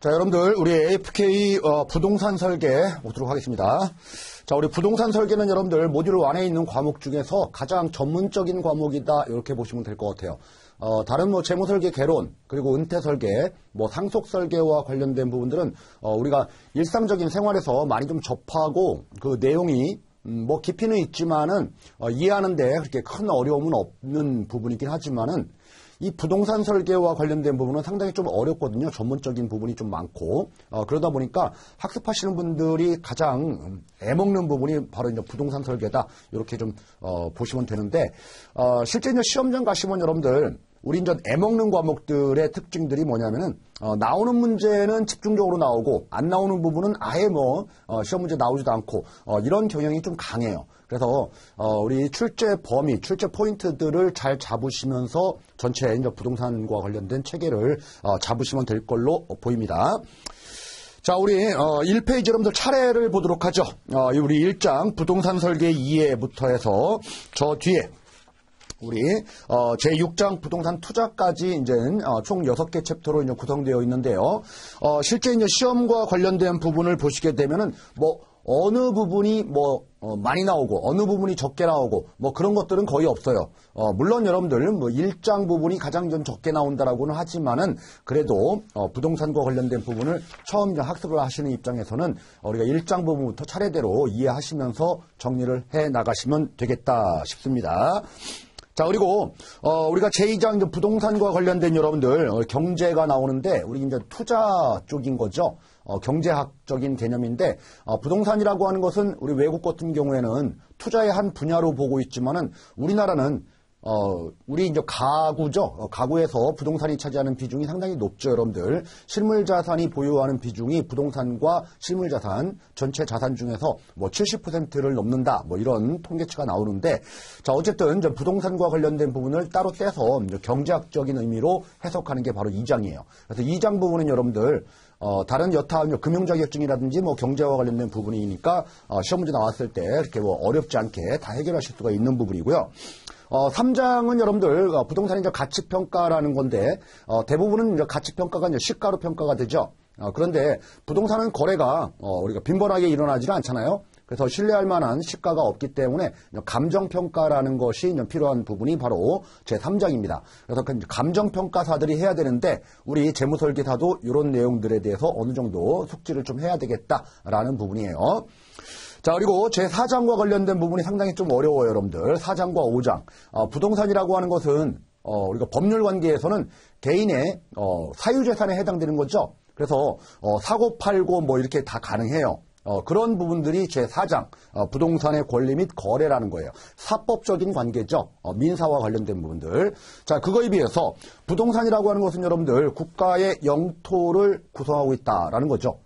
자, 여러분들, 우리 AFK 부동산 설계 보도록 하겠습니다. 자, 우리 부동산 설계는 여러분들 모듈 1에 있는 과목 중에서 가장 전문적인 과목이다, 이렇게 보시면 될 것 같아요. 다른 재무 설계 개론, 그리고 은퇴 설계, 상속 설계와 관련된 부분들은 우리가 일상적인 생활에서 많이 좀 접하고 그 내용이 깊이는 있지만은 이해하는데 그렇게 큰 어려움은 없는 부분이긴 하지만은 이 부동산 설계와 관련된 부분은 상당히 좀 어렵거든요. 전문적인 부분이 좀 많고 그러다 보니까 학습하시는 분들이 가장 애먹는 부분이 바로 이제 부동산 설계다, 이렇게 좀 보시면 되는데 실제 이제 시험장 가시면 여러분들 우리 이제 애먹는 과목들의 특징들이 뭐냐면은 나오는 문제는 집중적으로 나오고 안 나오는 부분은 아예 시험 문제 나오지도 않고 이런 경향이 좀 강해요. 그래서 우리 출제 범위, 출제 포인트들을 잘 잡으시면서 전체 이제 부동산과 관련된 체계를 잡으시면 될 걸로 보입니다. 자, 우리 1페이지 여러분들 차례를 보도록 하죠. 우리 1장 부동산 설계 2회부터 해서 저 뒤에 우리 제6장 부동산 투자까지 이제는 총 6개 챕터로 이제 구성되어 있는데요. 실제 이제 시험과 관련된 부분을 보시게 되면은 어느 부분이 많이 나오고 어느 부분이 적게 나오고 그런 것들은 거의 없어요. 물론 여러분들 1장 부분이 가장 좀 적게 나온다라고는 하지만은 그래도 부동산과 관련된 부분을 처음 학습을 하시는 입장에서는 우리가 1장 부분부터 차례대로 이해하시면서 정리를 해 나가시면 되겠다 싶습니다. 자, 그리고 우리가 제2장 이제 부동산과 관련된 여러분들 경제가 나오는데 우리 이제 투자 쪽인 거죠. 경제학적인 개념인데 부동산이라고 하는 것은 우리 외국 같은 경우에는 투자의 한 분야로 보고 있지만은 우리나라는 우리 이제 가구죠. 가구에서 부동산이 차지하는 비중이 상당히 높죠, 여러분들. 실물 자산이 보유하는 비중이 부동산과 실물 자산, 전체 자산 중에서 70%를 넘는다, 이런 통계치가 나오는데, 자, 어쨌든 이제 부동산과 관련된 부분을 따로 떼서 이제 경제학적인 의미로 해석하는 게 바로 2장이에요. 그래서 2장 부분은 여러분들 다른 여타 금융 자격증이라든지 경제와 관련된 부분이니까 시험 문제 나왔을 때 이렇게 어렵지 않게 다 해결하실 수가 있는 부분이고요. 3장은 여러분들 부동산의 이제 가치평가라는 건데 대부분은 이제 가치평가가 이제 시가로 평가가 되죠. 그런데 부동산은 거래가 우리가 빈번하게 일어나지는 않잖아요. 그래서 신뢰할 만한 시가가 없기 때문에 감정평가라는 것이 필요한 부분이 바로 제3장입니다. 그래서 감정평가사들이 해야 되는데 우리 재무설계사도 이런 내용들에 대해서 어느 정도 숙지를 좀 해야 되겠다라는 부분이에요. 자, 그리고 제4장과 관련된 부분이 상당히 좀 어려워요, 여러분들. 4장과 5장. 부동산이라고 하는 것은 우리가 법률 관계에서는 개인의 사유재산에 해당되는 거죠. 그래서 사고 팔고 이렇게 다 가능해요. 그런 부분들이 제4장 부동산의 권리 및 거래라는 거예요. 사법적인 관계죠. 민사와 관련된 부분들. 자, 그거에 비해서 부동산이라고 하는 것은 여러분들 국가의 영토를 구성하고 있다라는 거죠.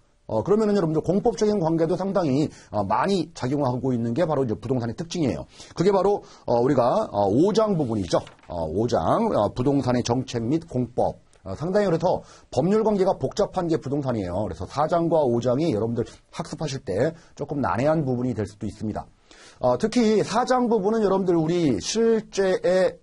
그러면은 여러분들 공법적인 관계도 상당히 많이 작용하고 있는 게 바로 이제 부동산의 특징이에요. 그게 바로 우리가 5장 부분이죠. 5장 부동산의 정책 및 공법. 상당히 그래서 법률 관계가 복잡한 게 부동산이에요. 그래서 4장과 5장이 여러분들 학습하실 때 조금 난해한 부분이 될 수도 있습니다. 특히 4장 부분은 여러분들 우리 실제의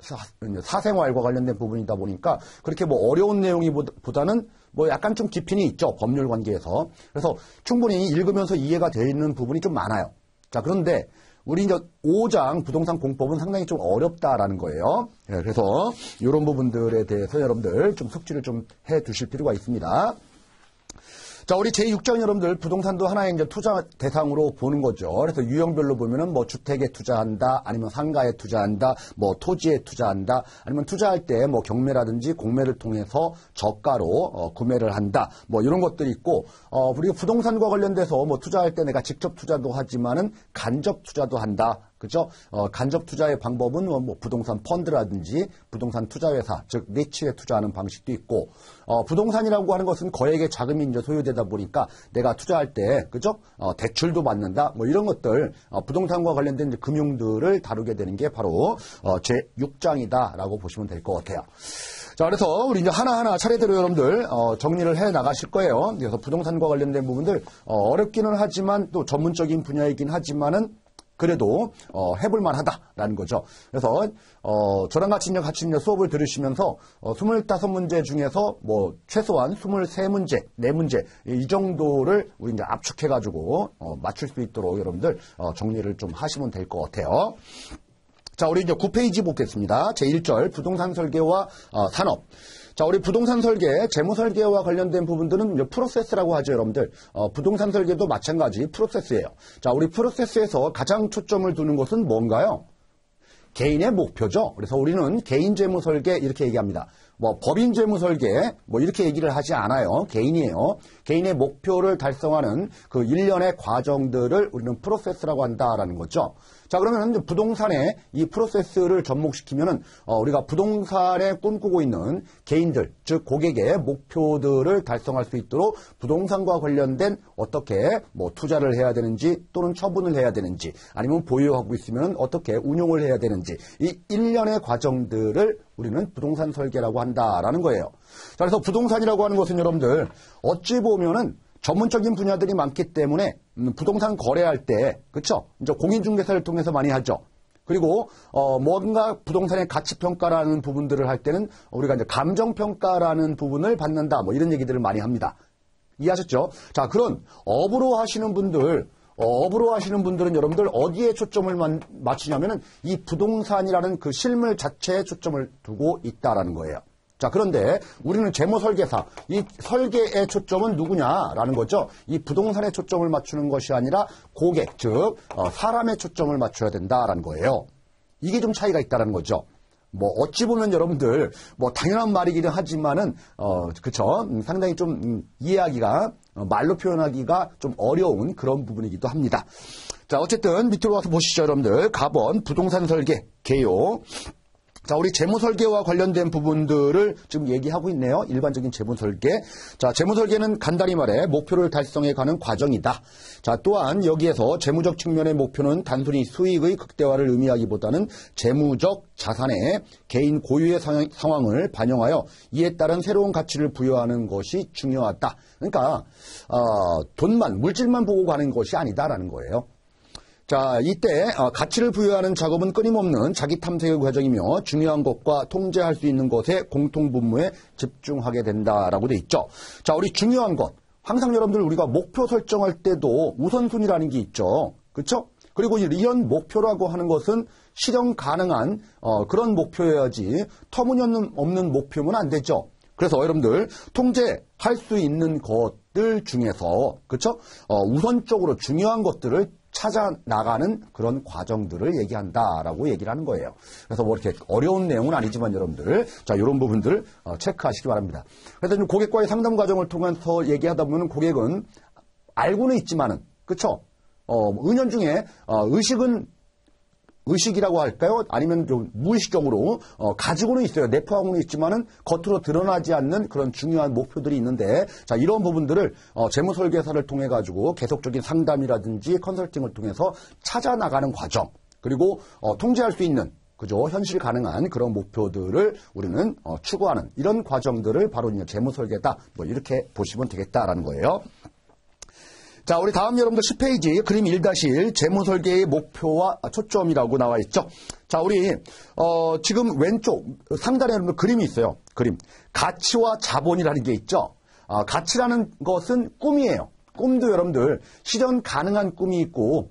사생활과 관련된 부분이다 보니까 그렇게 어려운 내용이보다는 약간 좀 깊이는 있죠. 법률 관계에서. 그래서 충분히 읽으면서 이해가 되어 있는 부분이 좀 많아요. 자, 그런데 우리 이제 5장 부동산 공법은 상당히 좀 어렵다라는 거예요. 그래서 이런 부분들에 대해서 여러분들 좀 숙지를 좀 해 두실 필요가 있습니다. 자, 우리 제6장 여러분들 부동산도 하나의 이제 투자 대상으로 보는 거죠. 그래서 유형별로 보면은 주택에 투자한다, 아니면 상가에 투자한다, 토지에 투자한다, 아니면 투자할 때 경매라든지 공매를 통해서 저가로 구매를 한다, 이런 것들이 있고, 우리가 부동산과 관련돼서 투자할 때 내가 직접 투자도 하지만은 간접 투자도 한다. 그죠? 간접 투자의 방법은 부동산 펀드라든지 부동산 투자회사, 즉 니치에 투자하는 방식도 있고, 부동산이라고 하는 것은 거액의 자금이 이제 소요되다 보니까 내가 투자할 때, 그죠? 대출도 받는다, 이런 것들, 부동산과 관련된 이제 금융들을 다루게 되는 게 바로 제6장이다라고 보시면 될 것 같아요. 자, 그래서 우리 이제 하나하나 차례대로 여러분들 정리를 해 나가실 거예요. 그래서 부동산과 관련된 부분들 어렵기는 하지만 또 전문적인 분야이긴 하지만은 그래도 해볼 만하다라는 거죠. 그래서 저랑 같이 수업을 들으시면서 25문제 중에서 뭐 최소한 23문제, 4문제 이 정도를 우리 이제 압축해가지고 맞출 수 있도록 여러분들 정리를 좀 하시면 될 것 같아요. 자, 우리 이제 9페이지 보겠습니다. 제1절 부동산 설계와 산업. 자, 우리 부동산 설계, 재무 설계와 관련된 부분들은 이제 프로세스라고 하죠, 여러분들. 부동산 설계도 마찬가지 프로세스예요. 자, 우리 프로세스에서 가장 초점을 두는 것은 뭔가요? 개인의 목표죠. 그래서 우리는 개인 재무 설계 이렇게 얘기합니다. 뭐 법인 재무 설계 뭐 이렇게 얘기를 하지 않아요. 개인이에요. 개인의 목표를 달성하는 그 일련의 과정들을 우리는 프로세스라고 한다라는 거죠. 자, 그러면 부동산의 이 프로세스를 접목시키면은 우리가 부동산에 꿈꾸고 있는 개인들, 즉 고객의 목표들을 달성할 수 있도록 부동산과 관련된 어떻게 뭐 투자를 해야 되는지 또는 처분을 해야 되는지 아니면 보유하고 있으면 어떻게 운용을 해야 되는지 이 일련의 과정들을 우리는 부동산 설계라고 한다라는 거예요. 자, 그래서 부동산이라고 하는 것은 여러분들 어찌 보면은 전문적인 분야들이 많기 때문에 부동산 거래할 때, 그쵸? 이제 공인중개사를 통해서 많이 하죠. 그리고 뭔가 부동산의 가치평가라는 부분들을 할 때는 우리가 이제 감정평가라는 부분을 받는다, 뭐 이런 얘기들을 많이 합니다. 이해하셨죠? 자, 그런 업으로 하시는 분들은 여러분들 어디에 초점을 맞추냐면은 이 부동산이라는 그 실물 자체에 초점을 두고 있다라는 거예요. 자, 그런데 우리는 재무설계사, 이 설계의 초점은 누구냐라는 거죠. 이 부동산에 초점을 맞추는 것이 아니라 고객, 즉 사람에 초점을 맞춰야 된다라는 거예요. 이게 좀 차이가 있다라는 거죠. 뭐 어찌 보면 여러분들 뭐 당연한 말이기는 하지만은 그쵸, 상당히 좀 이해하기가 말로 표현하기가 좀 어려운 그런 부분이기도 합니다. 자, 어쨌든 밑으로 와서 보시죠, 여러분들. 가번 부동산 설계 개요. 자, 우리 재무 설계와 관련된 부분들을 지금 얘기하고 있네요. 일반적인 재무 설계. 자, 재무 설계는 간단히 말해 목표를 달성해 가는 과정이다. 자, 또한 여기에서 재무적 측면의 목표는 단순히 수익의 극대화를 의미하기보다는 재무적 자산의 개인 고유의 상황을 반영하여 이에 따른 새로운 가치를 부여하는 것이 중요하다. 그러니까 돈만, 물질만 보고 가는 것이 아니다라는 거예요. 자, 이때 가치를 부여하는 작업은 끊임없는 자기 탐색의 과정이며 중요한 것과 통제할 수 있는 것의 공통분모에 집중하게 된다라고 돼 있죠. 자, 우리 중요한 것. 항상 여러분들 우리가 목표 설정할 때도 우선순위라는 게 있죠. 그렇죠? 그리고 이런 목표라고 하는 것은 실현 가능한 그런 목표여야지 터무니없는 목표면 안 되죠. 그래서 여러분들 통제할 수 있는 것들 중에서 그렇죠? 우선적으로 중요한 것들을 찾아 나가는 그런 과정들을 얘기한다라고 얘기를 하는 거예요. 그래서 뭐 이렇게 어려운 내용은 아니지만 여러분들 자, 이런 부분들 체크하시기 바랍니다. 그래서 좀 고객과의 상담 과정을 통해서 얘기하다 보면 고객은 알고는 있지만은 그렇죠? 은연중에 의식이라고 할까요? 아니면 좀 무의식적으로 가지고는 있어요. 내포하고는 있지만은 겉으로 드러나지 않는 그런 중요한 목표들이 있는데 자, 이런 부분들을 재무설계사를 통해 가지고 계속적인 상담이라든지 컨설팅을 통해서 찾아 나가는 과정 그리고 통제할 수 있는 그죠? 현실 가능한 그런 목표들을 우리는 추구하는 이런 과정들을 바로 이제 재무설계다. 뭐 이렇게 보시면 되겠다라는 거예요. 자, 우리 다음 여러분들 10페이지 그림 1-1 재무설계의 목표와 초점이라고 나와 있죠. 자, 우리 지금 왼쪽 상단에 여러분들 그림이 있어요. 그림. 가치와 자본이라는 게 있죠. 가치라는 것은 꿈이에요. 꿈도 여러분들 실현 가능한 꿈이 있고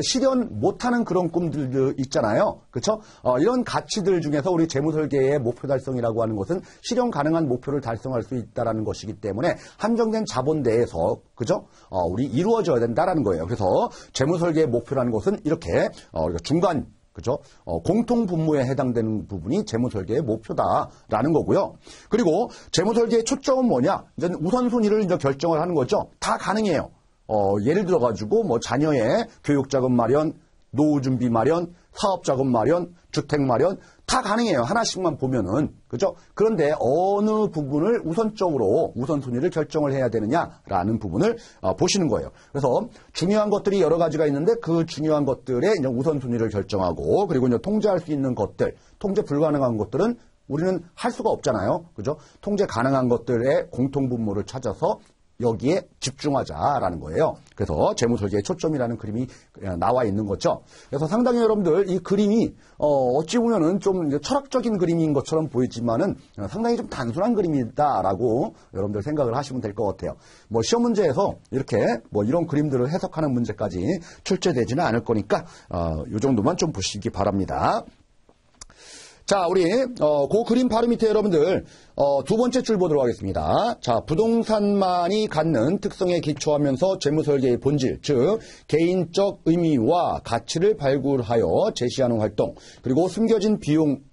실현 못하는 그런 꿈들도 있잖아요. 그렇죠? 이런 가치들 중에서 우리 재무설계의 목표 달성이라고 하는 것은 실현 가능한 목표를 달성할 수 있다는 것이기 때문에 한정된 자본 내에서 그죠? 우리 이루어져야 된다라는 거예요. 그래서 재무설계의 목표라는 것은 이렇게 우리가 중간 그죠? 공통 분모에 해당되는 부분이 재무설계의 목표다라는 거고요. 그리고 재무설계의 초점은 뭐냐? 이제 우선순위를 이제 결정을 하는 거죠. 다 가능해요. 예를 들어가지고, 뭐, 자녀의 교육자금 마련, 노후준비 마련, 사업자금 마련, 주택 마련, 다 가능해요. 하나씩만 보면은. 그죠? 그런데 어느 부분을 우선적으로, 우선순위를 결정을 해야 되느냐라는 부분을 보시는 거예요. 그래서 중요한 것들이 여러 가지가 있는데 그 중요한 것들의 이제 우선순위를 결정하고, 그리고 이제 통제할 수 있는 것들, 통제 불가능한 것들은 우리는 할 수가 없잖아요. 그죠? 통제 가능한 것들의 공통분모를 찾아서 여기에 집중하자라는 거예요. 그래서 재무설계의 초점이라는 그림이 나와 있는 거죠. 그래서 상당히 여러분들 이 그림이 어찌 보면은 좀 철학적인 그림인 것처럼 보이지만은 상당히 좀 단순한 그림이다라고 여러분들 생각을 하시면 될 것 같아요. 뭐 시험 문제에서 이렇게 뭐 이런 그림들을 해석하는 문제까지 출제되지는 않을 거니까 이 정도만 좀 보시기 바랍니다. 자, 우리 그 그림 바로 밑에 여러분들 두 번째 줄 보도록 하겠습니다. 자, 부동산만이 갖는 특성에 기초하면서 재무설계의 본질, 즉 개인적 의미와 가치를 발굴하여 제시하는 활동, 그리고 숨겨진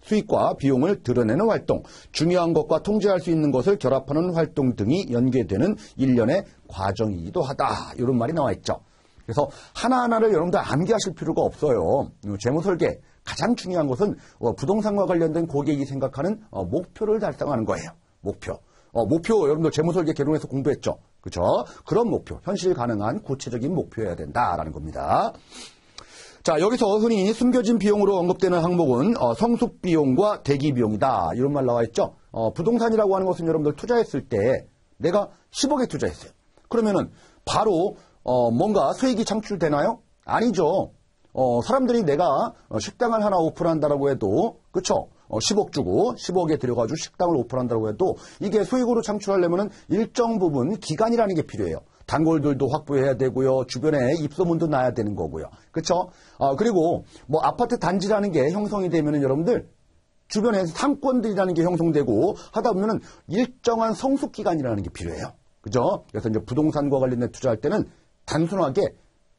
수익과 비용을 드러내는 활동, 중요한 것과 통제할 수 있는 것을 결합하는 활동 등이 연계되는 일련의 과정이기도 하다. 이런 말이 나와 있죠. 그래서 하나하나를 여러분들 암기하실 필요가 없어요. 재무설계 가장 중요한 것은 부동산과 관련된 고객이 생각하는 목표를 달성하는 거예요. 목표 여러분들 재무설계 개론에서 공부했죠. 그렇죠? 그런 목표, 현실 가능한 구체적인 목표여야 된다라는 겁니다. 자, 여기서 흔히 숨겨진 비용으로 언급되는 항목은 성숙비용과 대기비용이다. 이런 말 나와 있죠. 부동산이라고 하는 것은 여러분들 투자했을 때 내가 10억에 투자했어요. 그러면은 바로 뭔가 수익이 창출되나요? 아니죠. 사람들이 내가 식당을 하나 오픈한다라고 해도, 그쵸? 10억 주고 10억에 들여가지고 식당을 오픈한다고 해도 이게 수익으로 창출하려면은 일정 부분 기간이라는 게 필요해요. 단골들도 확보해야 되고요. 주변에 입소문도 나야 되는 거고요. 그쵸? 그리고 뭐 아파트 단지라는 게 형성이 되면은 여러분들 주변에 상권들이라는 게 형성되고 하다 보면은 일정한 성숙 기간이라는 게 필요해요. 그죠? 그래서 이제 부동산과 관련된 투자할 때는 단순하게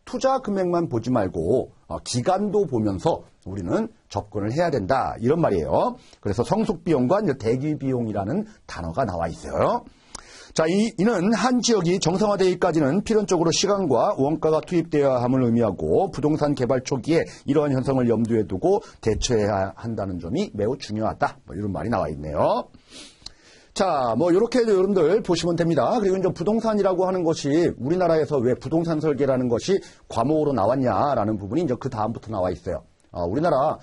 투자 금액만 보지 말고 기간도 보면서 우리는 접근을 해야 된다. 이런 말이에요. 그래서 성숙비용과 대기비용이라는 단어가 나와 있어요. 자, 이는 한 지역이 정상화되기까지는 필연적으로 시간과 원가가 투입되어야 함을 의미하고 부동산 개발 초기에 이러한 현상을 염두에 두고 대처해야 한다는 점이 매우 중요하다. 뭐 이런 말이 나와 있네요. 자, 뭐 이렇게 여러분들 보시면 됩니다. 그리고 이제 부동산이라고 하는 것이 우리나라에서 왜 부동산 설계라는 것이 과목으로 나왔냐라는 부분이 이제 그 다음부터 나와 있어요. 우리나라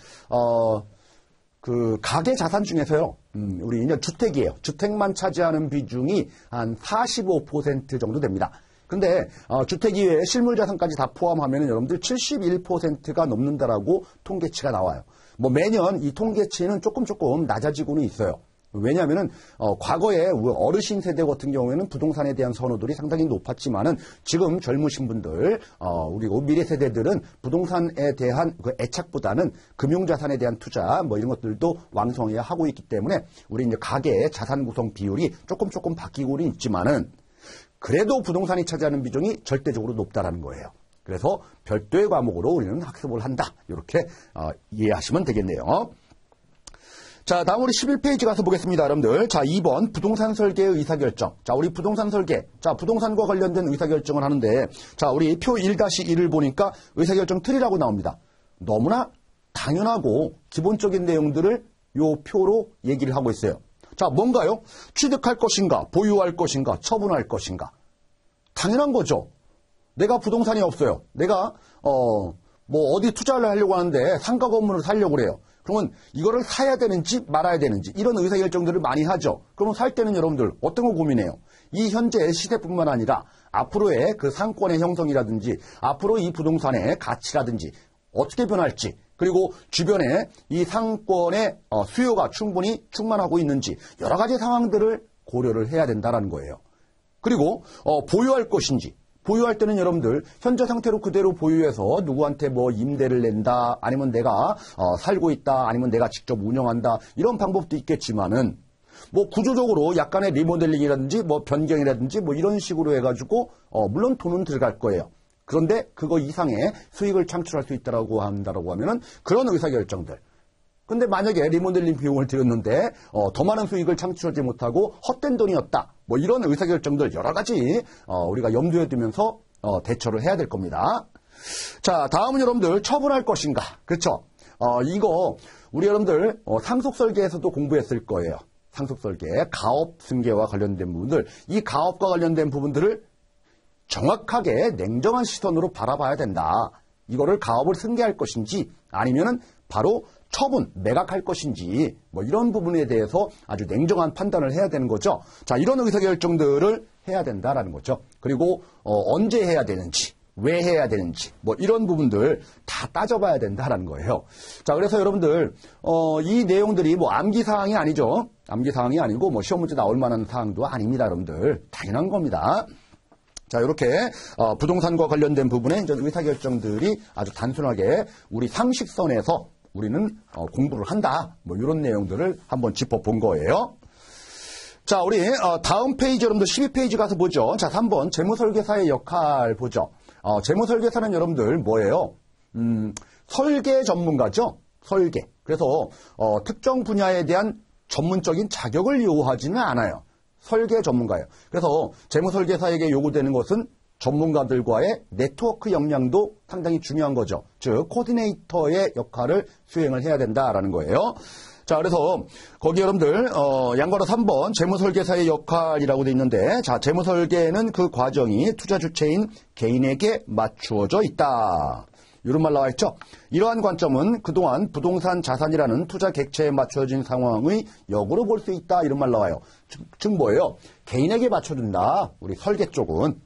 그 가계 자산 중에서요. 우리 이제 주택이에요. 주택만 차지하는 비중이 한 45% 정도 됩니다. 근데 주택 이외에 실물 자산까지 다 포함하면 여러분들 71%가 넘는다라고 통계치가 나와요. 뭐 매년 이 통계치는 조금 낮아지고는 있어요. 왜냐하면은 과거에 어르신 세대 같은 경우에는 부동산에 대한 선호들이 상당히 높았지만은 지금 젊으신 분들 우리 미래 세대들은 부동산에 대한 그 애착보다는 금융자산에 대한 투자 뭐 이런 것들도 왕성히 하고 있기 때문에 우리 이제 가계 자산 구성 비율이 조금 바뀌고는 있지만은 그래도 부동산이 차지하는 비중이 절대적으로 높다라는 거예요. 그래서 별도의 과목으로 우리는 학습을 한다. 이렇게 이해하시면 되겠네요. 자, 다음 우리 11페이지 가서 보겠습니다, 여러분들. 자, 2번 부동산 설계의 의사결정. 자, 우리 부동산 설계. 자, 부동산과 관련된 의사결정을 하는데 자, 우리 표 1-1을 보니까 의사결정 틀이라고 나옵니다. 너무나 당연하고 기본적인 내용들을 요 표로 얘기를 하고 있어요. 자, 뭔가요? 취득할 것인가, 보유할 것인가, 처분할 것인가. 당연한 거죠. 내가 부동산이 없어요. 내가 뭐 어디 투자를 하려고 하는데 상가 건물을 사려고 그래요. 그러면 이거를 사야 되는지 말아야 되는지 이런 의사결정들을 많이 하죠. 그러면 살 때는 여러분들 어떤 거 고민해요? 이 현재 시세뿐만 아니라 앞으로의 그 상권의 형성이라든지 앞으로 이 부동산의 가치라든지 어떻게 변할지 그리고 주변에 이 상권의 수요가 충분히 충만하고 있는지 여러 가지 상황들을 고려를 해야 된다는 거예요. 그리고 보유할 것인지 보유할 때는 여러분들 현재 상태로 그대로 보유해서 누구한테 뭐 임대를 낸다 아니면 내가 살고 있다 아니면 내가 직접 운영한다 이런 방법도 있겠지만은 뭐 구조적으로 약간의 리모델링이라든지 뭐 변경이라든지 뭐 이런 식으로 해가지고 물론 돈은 들어갈 거예요. 그런데 그거 이상의 수익을 창출할 수 있다라고 한다라고 하면은 그런 의사결정들. 근데 만약에 리모델링 비용을 들였는데 더 많은 수익을 창출하지 못하고 헛된 돈이었다. 뭐 이런 의사결정들 여러 가지 우리가 염두에 두면서 대처를 해야 될 겁니다. 자, 다음은 여러분들 처분할 것인가. 그렇죠? 이거 우리 여러분들 상속설계에서도 공부했을 거예요. 상속설계, 가업 승계와 관련된 부분들. 이 가업과 관련된 부분들을 정확하게 냉정한 시선으로 바라봐야 된다. 이거를 가업을 승계할 것인지 아니면은 바로 처분, 매각할 것인지 뭐 이런 부분에 대해서 아주 냉정한 판단을 해야 되는 거죠. 자, 이런 의사결정들을 해야 된다라는 거죠. 그리고 언제 해야 되는지, 왜 해야 되는지 뭐 이런 부분들 다 따져봐야 된다라는 거예요. 자, 그래서 여러분들 이 내용들이 뭐 암기사항이 아니죠. 암기사항이 아니고 뭐 시험 문제 나올 만한 사항도 아닙니다. 여러분들 당연한 겁니다. 자, 이렇게 부동산과 관련된 부분에 이제 의사결정들이 아주 단순하게 우리 상식선에서 우리는 공부를 한다. 뭐 이런 내용들을 한번 짚어본 거예요. 자, 우리 다음 페이지 여러분들 12페이지 가서 보죠. 자, 3번 재무설계사의 역할 보죠. 재무설계사는 여러분들 뭐예요? 설계 전문가죠. 설계. 그래서 특정 분야에 대한 전문적인 자격을 요구하지는 않아요. 설계 전문가예요. 그래서 재무설계사에게 요구되는 것은 전문가들과의 네트워크 역량도 상당히 중요한 거죠. 즉 코디네이터의 역할을 수행을 해야 된다라는 거예요. 자, 그래서 거기 여러분들 양괄호 3번 재무설계사의 역할이라고 돼 있는데, 자, 재무설계는 그 과정이 투자 주체인 개인에게 맞추어져 있다. 이런 말 나와 있죠. 이러한 관점은 그동안 부동산 자산이라는 투자 객체에 맞춰진 상황의 역으로 볼 수 있다. 이런 말 나와요. 즉 뭐예요? 개인에게 맞춰준다. 우리 설계 쪽은.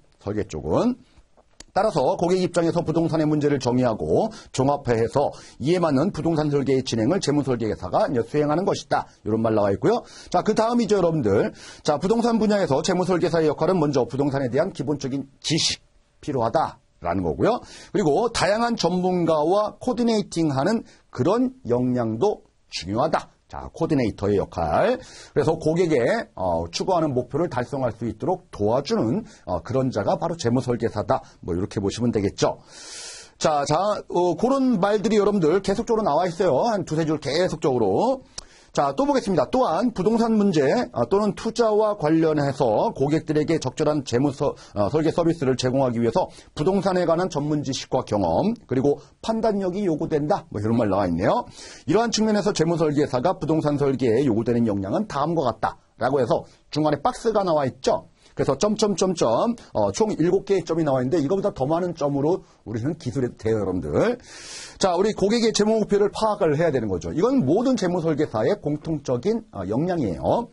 따라서 고객 입장에서 부동산의 문제를 정의하고 종합해서 이에 맞는 부동산 설계의 진행을 재무설계사가 수행하는 것이다. 이런 말 나와 있고요. 자, 그 다음이죠, 여러분들. 자, 부동산 분야에서 재무설계사의 역할은 먼저 부동산에 대한 기본적인 지식 필요하다라는 거고요. 그리고 다양한 전문가와 코디네이팅하는 그런 역량도 중요하다. 자, 코디네이터의 역할. 그래서 고객의 추구하는 목표를 달성할 수 있도록 도와주는 그런 자가 바로 재무설계사다. 뭐 이렇게 보시면 되겠죠. 자, 그런 말들이 여러분들 계속적으로 나와 있어요. 한 두세 줄 계속적으로. 자, 또 보겠습니다. 또한 부동산 문제 또는 투자와 관련해서 고객들에게 적절한 설계 서비스를 제공하기 위해서 부동산에 관한 전문 지식과 경험 그리고 판단력이 요구된다. 뭐 이런 말 나와 있네요. 이러한 측면에서 재무설계사가 부동산 설계에 요구되는 역량은 다음과 같다라고 해서 중간에 박스가 나와 있죠. 그래서 총 7개의 점이 나와 있는데 이거보다 더 많은 점으로 우리는 기술해도 돼요, 여러분들. 자, 우리 고객의 재무 목표를 파악을 해야 되는 거죠. 이건 모든 재무설계사의 공통적인 역량이에요.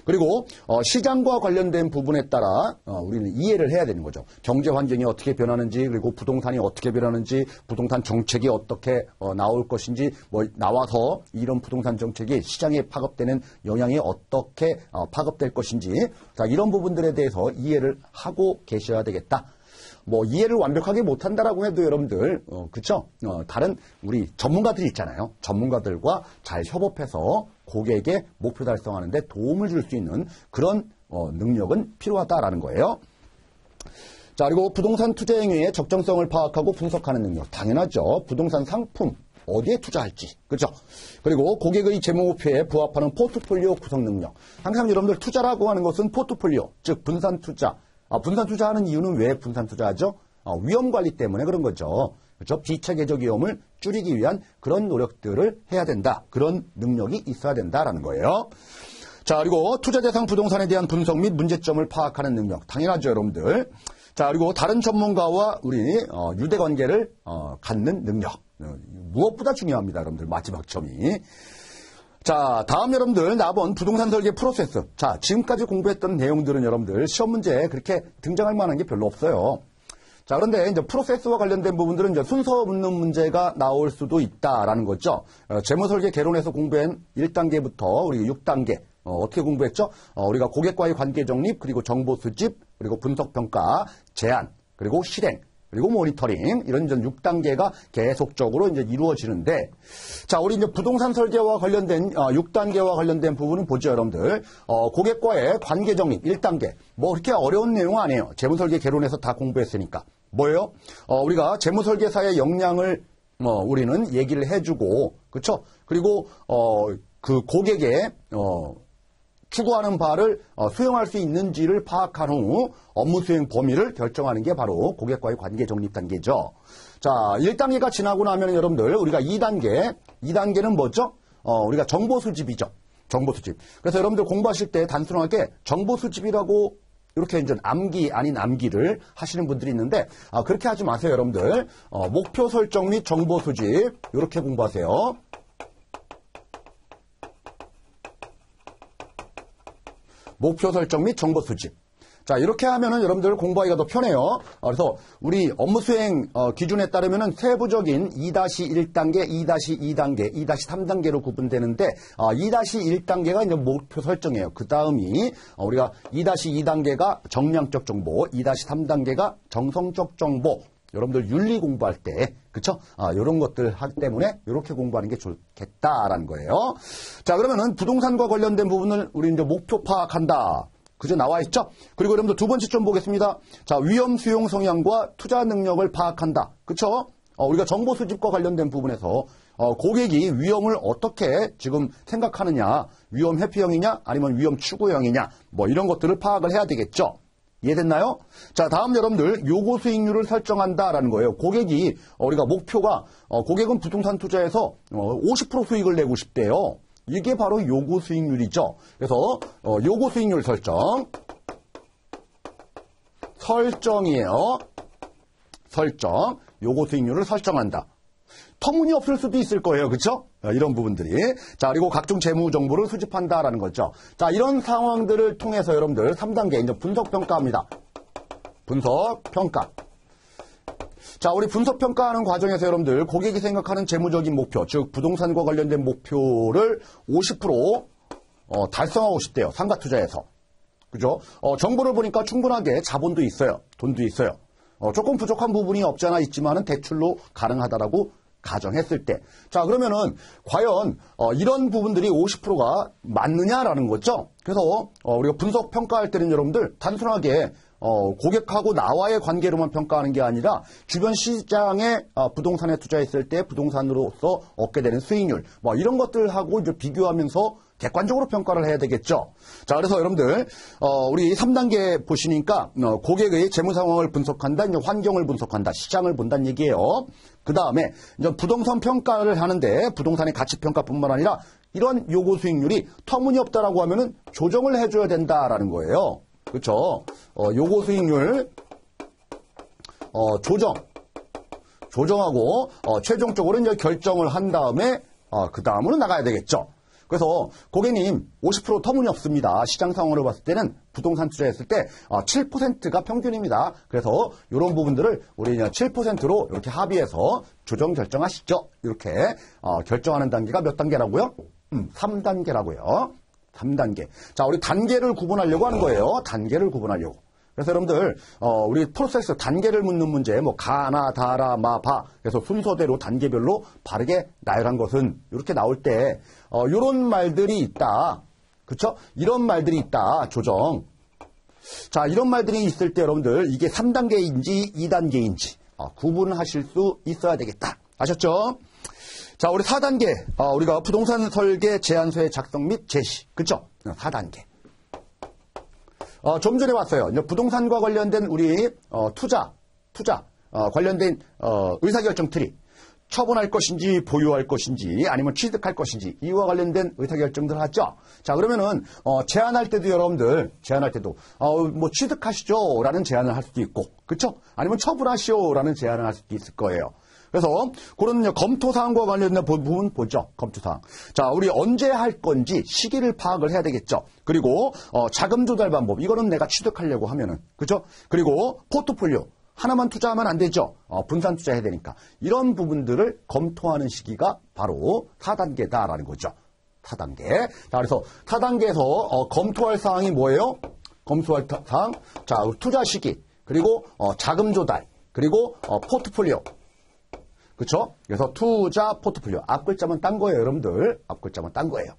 그리고 시장과 관련된 부분에 따라 우리는 이해를 해야 되는 거죠. 경제 환경이 어떻게 변하는지, 그리고 부동산이 어떻게 변하는지, 부동산 정책이 어떻게 나올 것인지, 뭐 나와서 이런 부동산 정책이 시장에 파급되는 영향이 어떻게 파급될 것인지, 자, 이런 부분들에 대해서 이해를 하고 계셔야 되겠다. 뭐 이해를 완벽하게 못한다라고 해도 여러분들 그쵸? 다른 우리 전문가들이 있잖아요. 전문가들과 잘 협업해서 고객의 목표 달성하는 데 도움을 줄 수 있는 그런 능력은 필요하다라는 거예요. 자, 그리고 부동산 투자 행위의 적정성을 파악하고 분석하는 능력. 당연하죠. 부동산 상품 어디에 투자할지. 그죠? 그리고 고객의 재무 목표에 부합하는 포트폴리오 구성 능력. 항상 여러분들 투자라고 하는 것은 포트폴리오, 즉 분산 투자. 분산 투자하는 이유는 왜 분산 투자하죠? 위험 관리 때문에 그런 거죠. 그렇죠? 비체계적 위험을 줄이기 위한 그런 노력들을 해야 된다. 그런 능력이 있어야 된다라는 거예요. 자, 그리고 투자 대상 부동산에 대한 분석 및 문제점을 파악하는 능력. 당연하죠, 여러분들. 자, 그리고 다른 전문가와 우리 유대 관계를 갖는 능력. 무엇보다 중요합니다, 여러분들. 마지막 점이. 자, 다음 여러분들 4번 부동산 설계 프로세스. 자, 지금까지 공부했던 내용들은 여러분들 시험 문제에 그렇게 등장할 만한 게 별로 없어요. 자, 그런데 이제 프로세스와 관련된 부분들은 이제 순서 묻는 문제가 나올 수도 있다라는 거죠. 재무설계 개론에서 공부한 1단계부터 우리 6단계 어떻게 공부했죠? 우리가 고객과의 관계 정립, 그리고 정보 수집, 그리고 분석 평가, 제안, 그리고 실행, 그리고 모니터링, 이런 6단계가 계속적으로 이제 이루어지는데, 자, 우리 이제 부동산 설계와 관련된 6단계와 관련된 부분은 보죠, 여러분들. 고객과의 관계 정립 1단계. 뭐 그렇게 어려운 내용은 아니에요. 재무설계 개론에서 다 공부했으니까. 뭐예요? 우리가 재무설계사의 역량을 우리는 얘기를 해주고, 그렇죠? 그리고 그 고객의 추구하는 바를 수용할 수 있는지를 파악한 후 업무 수행 범위를 결정하는 게 바로 고객과의 관계 정립 단계죠. 자, 1단계가 지나고 나면 여러분들 우리가 2단계는 뭐죠? 우리가 정보 수집이죠. 정보 수집. 그래서 여러분들 공부하실 때 단순하게 정보 수집이라고 이렇게 이제 암기 아닌 암기를 하시는 분들이 있는데 그렇게 하지 마세요, 여러분들. 목표 설정 및 정보 수집 이렇게 공부하세요. 목표 설정 및 정보 수집. 자, 이렇게 하면은 여러분들 공부하기가 더 편해요. 그래서 우리 업무 수행 기준에 따르면은 세부적인 2-1단계, 2-2단계, 2-3단계로 구분되는데 2-1단계가 이제 목표 설정이에요. 그 다음이 우리가 2-2단계가 정량적 정보, 2-3단계가 정성적 정보. 여러분들 윤리 공부할 때, 그쵸? 이런 것들 하기 때문에 이렇게 공부하는 게 좋겠다라는 거예요. 자, 그러면은 부동산과 관련된 부분을 우리 이제 목표 파악한다. 그저 나와 있죠? 그리고 여러분들 두 번째 좀 보겠습니다. 자, 위험 수용 성향과 투자 능력을 파악한다. 그쵸? 우리가 정보 수집과 관련된 부분에서 고객이 위험을 어떻게 지금 생각하느냐, 위험 회피형이냐, 아니면 위험 추구형이냐, 뭐 이런 것들을 파악을 해야 되겠죠? 이해됐나요? 자, 다음 여러분들 요구 수익률을 설정한다라는 거예요. 고객이 우리가 목표가 고객은 부동산 투자에서 50% 수익을 내고 싶대요. 이게 바로 요구 수익률이죠. 그래서 요구 수익률 설정이에요. 설정. 요구 수익률을 설정한다. 터무니없을 수도 있을 거예요. 그렇죠? 이런 부분들이. 자, 그리고 각종 재무 정보를 수집한다라는 거죠. 자, 이런 상황들을 통해서 여러분들 3단계 이제 분석 평가합니다. 분석 평가. 자, 우리 분석 평가하는 과정에서 여러분들 고객이 생각하는 재무적인 목표, 즉 부동산과 관련된 목표를 50% 달성하고 싶대요. 상가 투자에서. 그죠? 정보를 보니까 충분하게 자본도 있어요. 돈도 있어요. 조금 부족한 부분이 없지 않아 있지만은 대출로 가능하다라고 가정했을 때. 자, 그러면은 과연 이런 부분들이 50%가 맞느냐라는 거죠. 그래서 우리가 분석 평가할 때는 여러분들 단순하게 고객하고 나와의 관계로만 평가하는 게 아니라 주변 시장에 부동산에 투자했을 때 부동산으로서 얻게 되는 수익률 뭐 이런 것들하고 이제 비교하면서 객관적으로 평가를 해야 되겠죠. 자, 그래서 여러분들 우리 3단계 보시니까 고객의 재무 상황을 분석한다, 이제 환경을 분석한다, 시장을 본다는 얘기예요. 그 다음에 이제 부동산 평가를 하는데 부동산의 가치 평가뿐만 아니라 이런 요구 수익률이 터무니없다라고 하면은 조정을 해줘야 된다라는 거예요. 그렇죠? 요구 수익률 조정하고 최종적으로 이제 결정을 한 다음에 그 다음으로 나가야 되겠죠. 그래서 고객님 50% 터무니없습니다. 시장 상황으로 봤을 때는 부동산 투자했을 때 7%가 평균입니다. 그래서 이런 부분들을 우리 7%로 이렇게 합의해서 조정 결정하시죠. 이렇게 결정하는 단계가 몇 단계라고요? 3단계라고요. 3단계. 자, 우리 단계를 구분하려고 하는 거예요. 단계를 구분하려고. 그래서 여러분들 우리 프로세스 단계를 묻는 문제 뭐 가나 다라 마바 그래서 순서대로 단계별로 바르게 나열한 것은 이렇게 나올 때 이런 말들이 있다. 그렇죠? 이런 말들이 있다. 조정. 자, 이런 말들이 있을 때 여러분들 이게 3단계인지 2단계인지 구분하실 수 있어야 되겠다. 아셨죠? 자, 우리 4단계 우리가 부동산 설계 제안서의 작성 및 제시. 그렇죠? 4단계. 좀 전에 왔어요. 이제 부동산과 관련된 우리 투자 관련된 의사결정 트리. 처분할 것인지 보유할 것인지 아니면 취득할 것인지 이와 관련된 의사결정들 하죠. 자, 그러면은 제안할 때도 여러분들 뭐 취득하시죠라는 제안을 할 수도 있고, 그렇죠? 아니면 처분하시오라는 제안을 할 수도 있을 거예요. 그래서 그런 검토사항과 관련된 부분 보죠. 검토사항. 자, 우리 언제 할 건지 시기를 파악을 해야 되겠죠. 그리고 자금 조달 방법. 이거는 내가 취득하려고 하면은. 그죠? 그리고 포트폴리오. 하나만 투자하면 안 되죠. 분산 투자해야 되니까. 이런 부분들을 검토하는 시기가 바로 4단계다라는 거죠. 4단계. 자, 그래서 4단계에서 검토할 사항이 뭐예요? 검토할 사항. 자, 투자 시기. 그리고 자금 조달. 그리고 포트폴리오. 그렇죠? 그래서 투자 포트폴리오. 앞글자만 딴 거예요, 여러분들. 앞글자만 딴 거예요.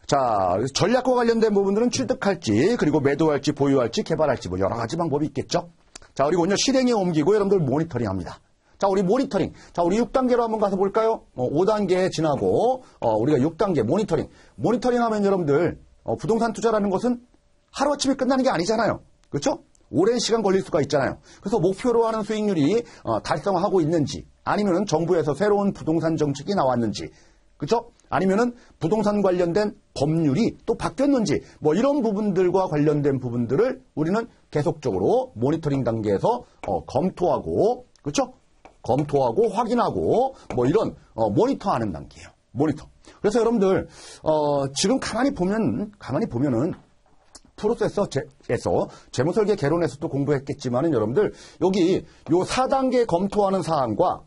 자, 전략과 관련된 부분들은 취득할지, 그리고 매도할지, 보유할지, 개발할지, 뭐 여러 가지 방법이 있겠죠? 자, 그리고 이제 실행에 옮기고 여러분들 모니터링 합니다. 자, 우리 모니터링. 자, 우리 6단계로 한번 가서 볼까요? 5단계 지나고, 우리가 6단계 모니터링. 모니터링 하면 여러분들, 부동산 투자라는 것은 하루아침에 끝나는 게 아니잖아요. 그렇죠? 오랜 시간 걸릴 수가 있잖아요. 그래서 목표로 하는 수익률이 달성하고 있는지, 아니면 정부에서 새로운 부동산 정책이 나왔는지, 그렇죠? 아니면은 부동산 관련된 법률이 또 바뀌었는지, 뭐 이런 부분들과 관련된 부분들을 우리는 계속적으로 모니터링 단계에서 검토하고, 그렇죠? 검토하고 확인하고 뭐 이런 모니터하는 단계예요. 모니터. 그래서 여러분들 지금 가만히 보면은 프로세서에서 재무설계 개론에서도 공부했겠지만은 여러분들 여기 요 4단계 검토하는 사항과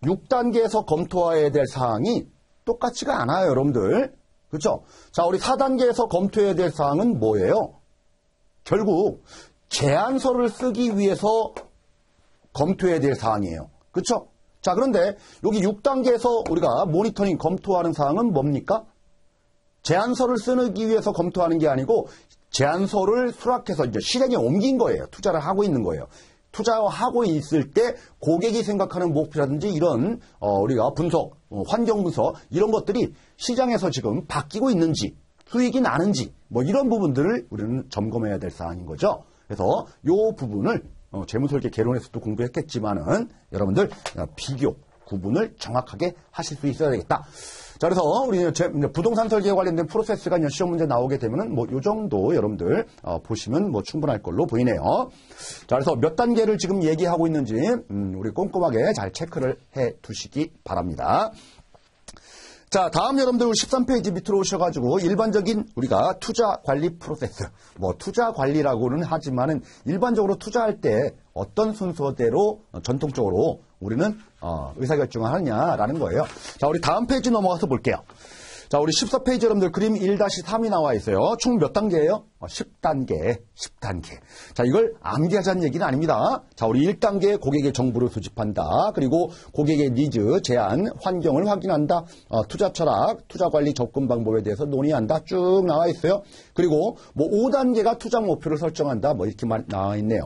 6단계에서 검토해야 될 사항이 똑같지가 않아요, 여러분들. 그렇죠? 자, 우리 4단계에서 검토해야 될 사항은 뭐예요? 결국 제안서를 쓰기 위해서 검토해야 될 사항이에요. 그렇죠? 자, 그런데 여기 6단계에서 우리가 모니터링 검토하는 사항은 뭡니까? 제안서를 쓰기 위해서 검토하는 게 아니고 제안서를 수락해서 이제 실행에 옮긴 거예요. 투자를 하고 있는 거예요. 투자하고 있을 때 고객이 생각하는 목표라든지 이런 우리가 분석, 환경 분석 이런 것들이 시장에서 지금 바뀌고 있는지 수익이 나는지 뭐 이런 부분들을 우리는 점검해야 될 사항인 거죠. 그래서 이 부분을 재무설계 개론에서도 공부했겠지만은 여러분들 비교, 구분을 정확하게 하실 수 있어야 되겠다. 자, 그래서 우리 부동산 설계에 관련된 프로세스가 시험 문제 나오게 되면은 뭐 요 정도 여러분들 보시면 뭐 충분할 걸로 보이네요. 자, 그래서 몇 단계를 지금 얘기하고 있는지 우리 꼼꼼하게 잘 체크를 해 두시기 바랍니다. 자, 다음 여러분들 13페이지 밑으로 오셔가지고 일반적인 우리가 투자 관리 프로세스, 뭐 투자 관리라고는 하지만은 일반적으로 투자할 때 어떤 순서대로 전통적으로 우리는 의사결정을 하느냐라는 거예요. 자, 우리 다음 페이지 넘어가서 볼게요. 자, 우리 14페이지 여러분들 그림 1-3이 나와 있어요. 총 몇 단계예요? 10단계. 자, 이걸 암기하자는 얘기는 아닙니다. 자, 우리 1단계 고객의 정보를 수집한다. 그리고 고객의 니즈, 제한, 환경을 확인한다. 투자 철학, 투자 관리 접근 방법에 대해서 논의한다. 쭉 나와 있어요. 그리고 뭐 5단계가 투자 목표를 설정한다. 뭐 이렇게 나와 있네요.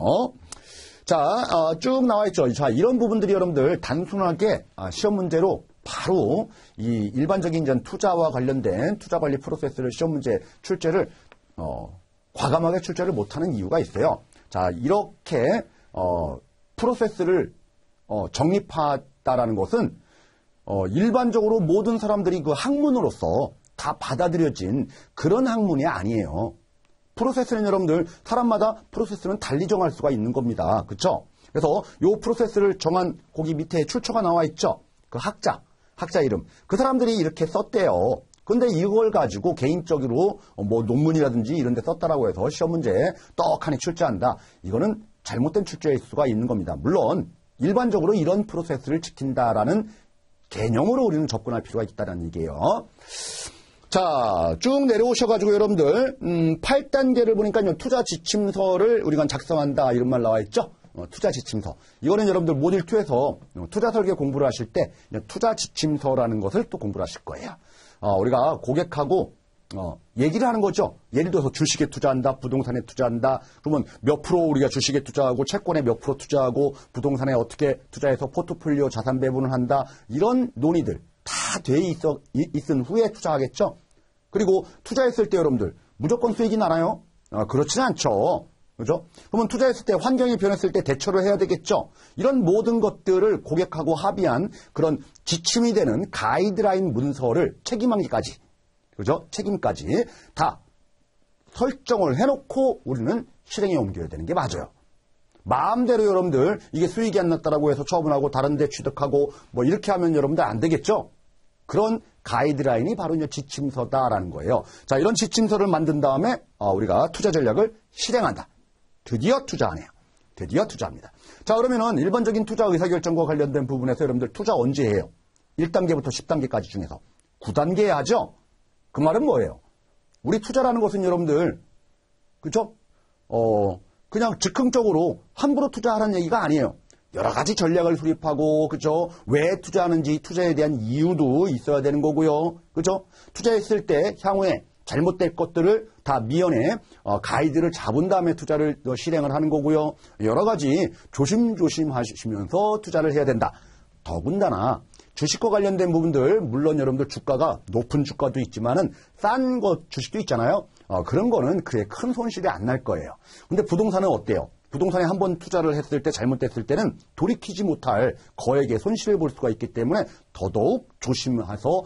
자, 쭉 나와 있죠. 자, 이런 부분들이 여러분들 단순하게 시험 문제로 바로 이 일반적인 투자와 관련된 투자 관리 프로세스를 시험 문제 출제를 과감하게 출제를 못하는 이유가 있어요. 자, 이렇게 프로세스를 정립하다라는 것은 일반적으로 모든 사람들이 그 학문으로서 다 받아들여진 그런 학문이 아니에요. 프로세스는 여러분들 사람마다 프로세스는 달리 정할 수가 있는 겁니다. 그렇죠? 그래서 이 프로세스를 정한 거기 밑에 출처가 나와 있죠. 그 학자 이름. 그 사람들이 이렇게 썼대요. 근데 이걸 가지고 개인적으로 뭐 논문이라든지 이런 데 썼다라고 해서 시험 문제에 떡하니 출제한다. 이거는 잘못된 출제일 수가 있는 겁니다. 물론 일반적으로 이런 프로세스를 지킨다라는 개념으로 우리는 접근할 필요가 있다는 얘기예요. 자, 쭉 내려오셔가지고 여러분들 8단계를 보니까요. 투자 지침서를 우리가 작성한다 이런 말 나와 있죠. 투자 지침서. 이거는 여러분들 모듈 2에서 투자 설계 공부를 하실 때 투자 지침서라는 것을 또 공부를 하실 거예요. 우리가 고객하고 얘기를 하는 거죠. 예를 들어서 주식에 투자한다, 부동산에 투자한다. 그러면 몇 프로 우리가 주식에 투자하고 채권에 몇 프로 투자하고 부동산에 어떻게 투자해서 포트폴리오 자산 배분을 한다. 이런 논의들 다 돼 있은 후에 투자하겠죠. 그리고 투자했을 때 여러분들 무조건 수익이 나나요? 그렇지는 않죠. 그죠? 그러면 투자했을 때 환경이 변했을 때 대처를 해야 되겠죠. 이런 모든 것들을 고객하고 합의한 그런 지침이 되는 가이드라인 문서를 책임하기까지, 그죠? 책임까지 다 설정을 해놓고 우리는 실행에 옮겨야 되는 게 맞아요. 마음대로 여러분들 이게 수익이 안 났다라고 해서 처분하고 다른 데 취득하고 뭐 이렇게 하면 여러분들 안 되겠죠? 그런 가이드라인이 바로 이제 지침서다라는 거예요. 자, 이런 지침서를 만든 다음에 우리가 투자 전략을 실행한다. 드디어 투자하네요. 드디어 투자합니다. 자, 그러면은 일반적인 투자 의사결정과 관련된 부분에서 여러분들 투자 언제 해요? 1단계부터 10단계까지 중에서 9단계에 하죠? 그 말은 뭐예요? 우리 투자라는 것은 여러분들, 그죠? 그냥 즉흥적으로 함부로 투자하라는 얘기가 아니에요. 여러 가지 전략을 수립하고, 그죠? 왜 투자하는지 투자에 대한 이유도 있어야 되는 거고요. 그죠? 투자했을 때 향후에 잘못될 것들을 다 미연에 가이드를 잡은 다음에 투자를 실행을 하는 거고요. 여러 가지 조심조심 하시면서 투자를 해야 된다. 더군다나 주식과 관련된 부분들, 물론 여러분들 주가가 높은 주가도 있지만은 싼 것 주식도 있잖아요. 그런 거는 그에 큰 손실이 안 날 거예요. 근데 부동산은 어때요? 부동산에 한번 투자를 했을 때 잘못됐을 때는 돌이키지 못할 거액의 손실을 볼 수가 있기 때문에 더더욱 조심해서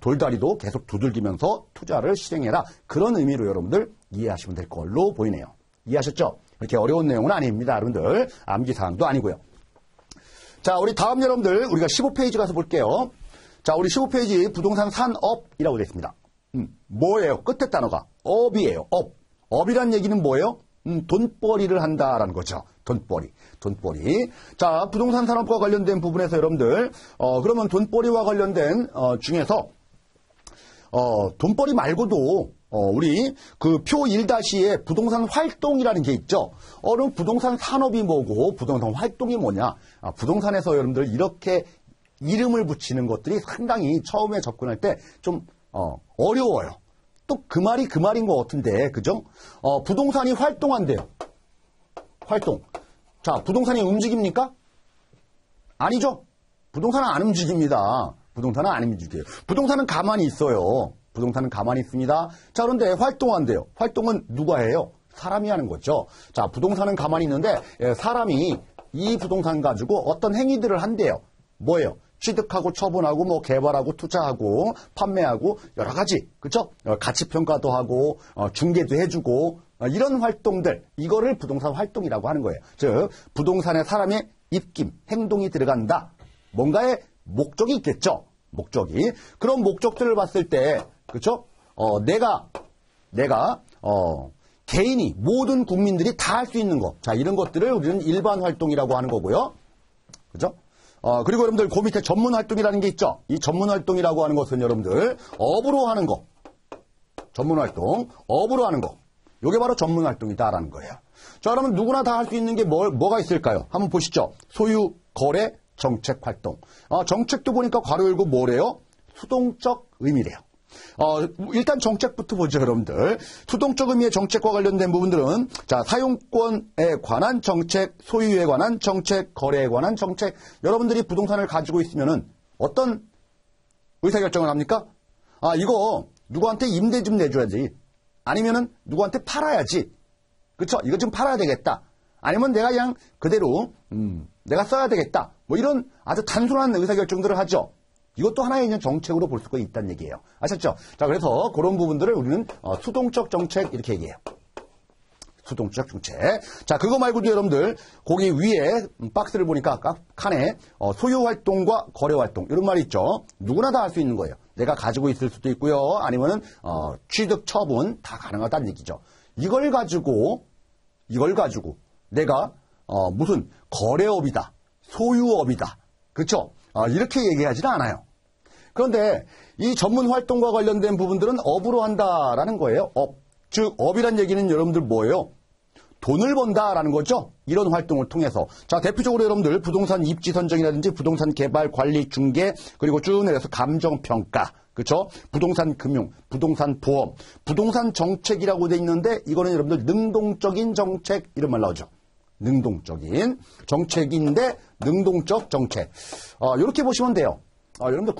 돌다리도 계속 두들기면서 투자를 실행해라. 그런 의미로 여러분들 이해하시면 될 걸로 보이네요. 이해하셨죠? 이렇게 어려운 내용은 아닙니다. 여러분들 암기사항도 아니고요. 자, 우리 다음 여러분들 우리가 15페이지 가서 볼게요. 자, 우리 15페이지 부동산 산업이라고 되어 있습니다. 뭐예요? 끝에 단어가 업이에요. 업. 업이란 얘기는 뭐예요? 돈벌이를 한다라는 거죠. 돈벌이. 자, 부동산 산업과 관련된 부분에서 여러분들, 그러면 돈벌이와 관련된, 중에서, 돈벌이 말고도, 우리 그 표 1-에 부동산 활동이라는 게 있죠. 그럼 부동산 산업이 뭐고, 부동산 활동이 뭐냐. 부동산에서 여러분들 이렇게 이름을 붙이는 것들이 상당히 처음에 접근할 때 좀, 어려워요. 또 그 말이 그 말인 것 같은데, 그죠? 부동산이 활동한대요. 활동. 자, 부동산이 움직입니까? 아니죠? 부동산은 안 움직입니다. 부동산은 안 움직여요. 부동산은 가만히 있어요. 부동산은 가만히 있습니다. 자, 그런데 활동한대요. 활동은 누가 해요? 사람이 하는 거죠. 자, 부동산은 가만히 있는데, 사람이 이 부동산 가지고 어떤 행위들을 한대요. 뭐예요? 취득하고 처분하고 뭐 개발하고 투자하고 판매하고 여러 가지 그렇죠? 가치 평가도 하고 중개도 해주고 이런 활동들 이거를 부동산 활동이라고 하는 거예요. 즉 부동산에 사람의 입김 행동이 들어간다. 뭔가의 목적이 있겠죠. 목적이 그런 목적들을 봤을 때 그렇죠? 내가 개인이 모든 국민들이 다 할 수 있는 거. 자 이런 것들을 우리는 일반 활동이라고 하는 거고요. 그렇죠? 그리고 여러분들 그 밑에 전문 활동이라는 게 있죠. 이 전문 활동이라고 하는 것은 여러분들 업으로 하는 거. 전문 활동, 업으로 하는 거. 이게 바로 전문 활동이다라는 거예요. 자, 그러면 누구나 다 할 수 있는 게 뭐가 있을까요? 한번 보시죠. 소유, 거래, 정책 활동. 정책도 보니까 괄호 열고 뭐래요? 수동적 의미래요. 일단 정책부터 보죠, 여러분들. 수동적 의미의 정책과 관련된 부분들은, 자, 사용권에 관한 정책, 소유에 관한 정책, 거래에 관한 정책. 여러분들이 부동산을 가지고 있으면은 어떤 의사결정을 합니까? 이거 누구한테 임대 좀 내줘야지. 아니면은 누구한테 팔아야지. 그쵸? 이거 좀 팔아야 되겠다. 아니면 내가 그냥 그대로, 내가 써야 되겠다. 뭐 이런 아주 단순한 의사결정들을 하죠. 이것도 하나의 그냥 정책으로 볼 수가 있다는 얘기예요. 아셨죠? 자, 그래서 그런 부분들을 우리는 수동적 정책 이렇게 얘기해요. 수동적 정책. 자, 그거 말고도 여러분들 거기 위에 박스를 보니까 칸에 소유 활동과 거래 활동 이런 말이 있죠. 누구나 다 할 수 있는 거예요. 내가 가지고 있을 수도 있고요. 아니면은 취득 처분 다 가능하다는 얘기죠. 이걸 가지고 내가 무슨 거래업이다, 소유업이다, 그렇죠? 이렇게 얘기하지는 않아요. 그런데 이 전문 활동과 관련된 부분들은 업으로 한다라는 거예요. 업. 즉 업이란 얘기는 여러분들 뭐예요? 돈을 번다라는 거죠. 이런 활동을 통해서. 자, 대표적으로 여러분들 부동산 입지 선정이라든지 부동산 개발 관리 중개 그리고 쭉 내려서 감정 평가. 그렇죠? 부동산 금융, 부동산 보험, 부동산 정책이라고 돼 있는데 이거는 여러분들 능동적인 정책 이런 말 나오죠. 능동적인 정책인데 능동적 정책. 이렇게 보시면 돼요. 여러분들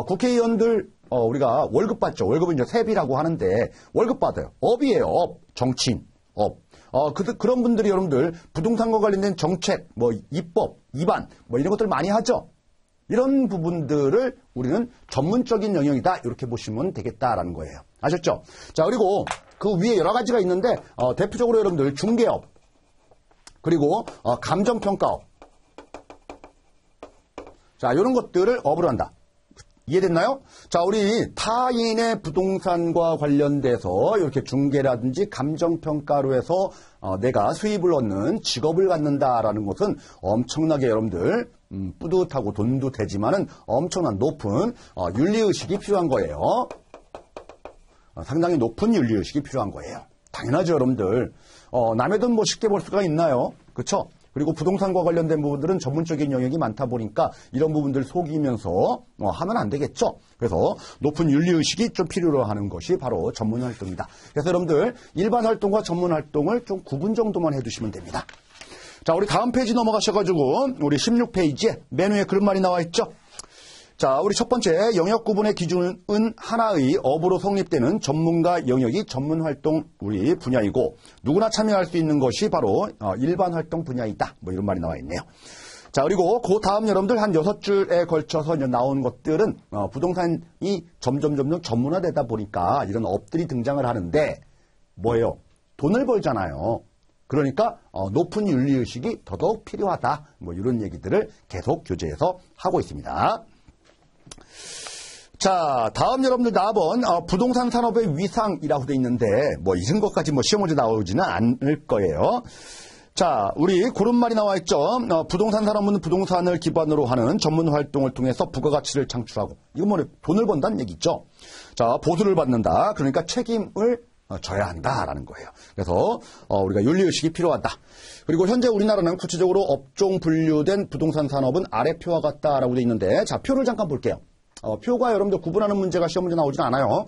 국회의원들 우리가 월급 받죠. 월급은 이제 세비라고 하는데 월급 받아요. 업이에요. 업. 정치인. 업. 그런 분들이 여러분들 부동산과 관련된 정책, 뭐 입법, 입안, 뭐 이런 것들 많이 하죠. 이런 부분들을 우리는 전문적인 영역이다. 이렇게 보시면 되겠다라는 거예요. 아셨죠? 자, 그리고 그 위에 여러 가지가 있는데 대표적으로 여러분들 중개업 그리고 감정평가업. 자, 이런 것들을 업으로 한다. 이해됐나요? 자, 우리 타인의 부동산과 관련돼서 이렇게 중개라든지 감정평가로 해서 내가 수입을 얻는 직업을 갖는다라는 것은 엄청나게 여러분들 뿌듯하고 돈도 되지만은 엄청난 높은 윤리의식이 필요한 거예요. 상당히 높은 윤리의식이 필요한 거예요. 당연하죠, 여러분들. 남의 돈 뭐 쉽게 벌 수가 있나요? 그렇죠? 그리고 부동산과 관련된 부분들은 전문적인 영역이 많다 보니까 이런 부분들 속이면서 하면 안 되겠죠. 그래서 높은 윤리의식이 좀 필요로 하는 것이 바로 전문 활동이다. 그래서 여러분들 일반 활동과 전문 활동을 좀 구분 정도만 해두시면 됩니다. 자, 우리 다음 페이지 넘어가셔가지고 우리 16페이지에 맨 위에 그런 말이 나와 있죠. 자, 우리 첫 번째 영역 구분의 기준은 하나의 업으로 성립되는 전문가 영역이 전문 활동 우리 분야이고 누구나 참여할 수 있는 것이 바로 일반 활동 분야이다. 뭐 이런 말이 나와 있네요. 자, 그리고 그 다음 여러분들 한 6줄에 걸쳐서 나온 것들은 부동산이 점점 전문화되다 보니까 이런 업들이 등장을 하는데 뭐예요? 돈을 벌잖아요. 그러니까 높은 윤리의식이 더더욱 필요하다. 뭐 이런 얘기들을 계속 교재에서 하고 있습니다. 자, 다음 여러분들 4번 부동산 산업의 위상이라고 돼 있는데 뭐 이런 것까지 뭐 시험 문제 나오지는 않을 거예요. 자, 우리 그런 말이 나와 있죠. 부동산 산업은 부동산을 기반으로 하는 전문 활동을 통해서 부가가치를 창출하고, 이건 뭐 돈을 번다는 얘기죠. 자, 보수를 받는다. 그러니까 책임을 져야 한다라는 거예요. 그래서 우리가 윤리의식이 필요하다. 그리고 현재 우리나라는 구체적으로 업종 분류된 부동산 산업은 아래 표와 같다라고 돼 있는데, 자, 표를 잠깐 볼게요. 표가 여러분들 구분하는 문제가 시험 문제 나오진 않아요.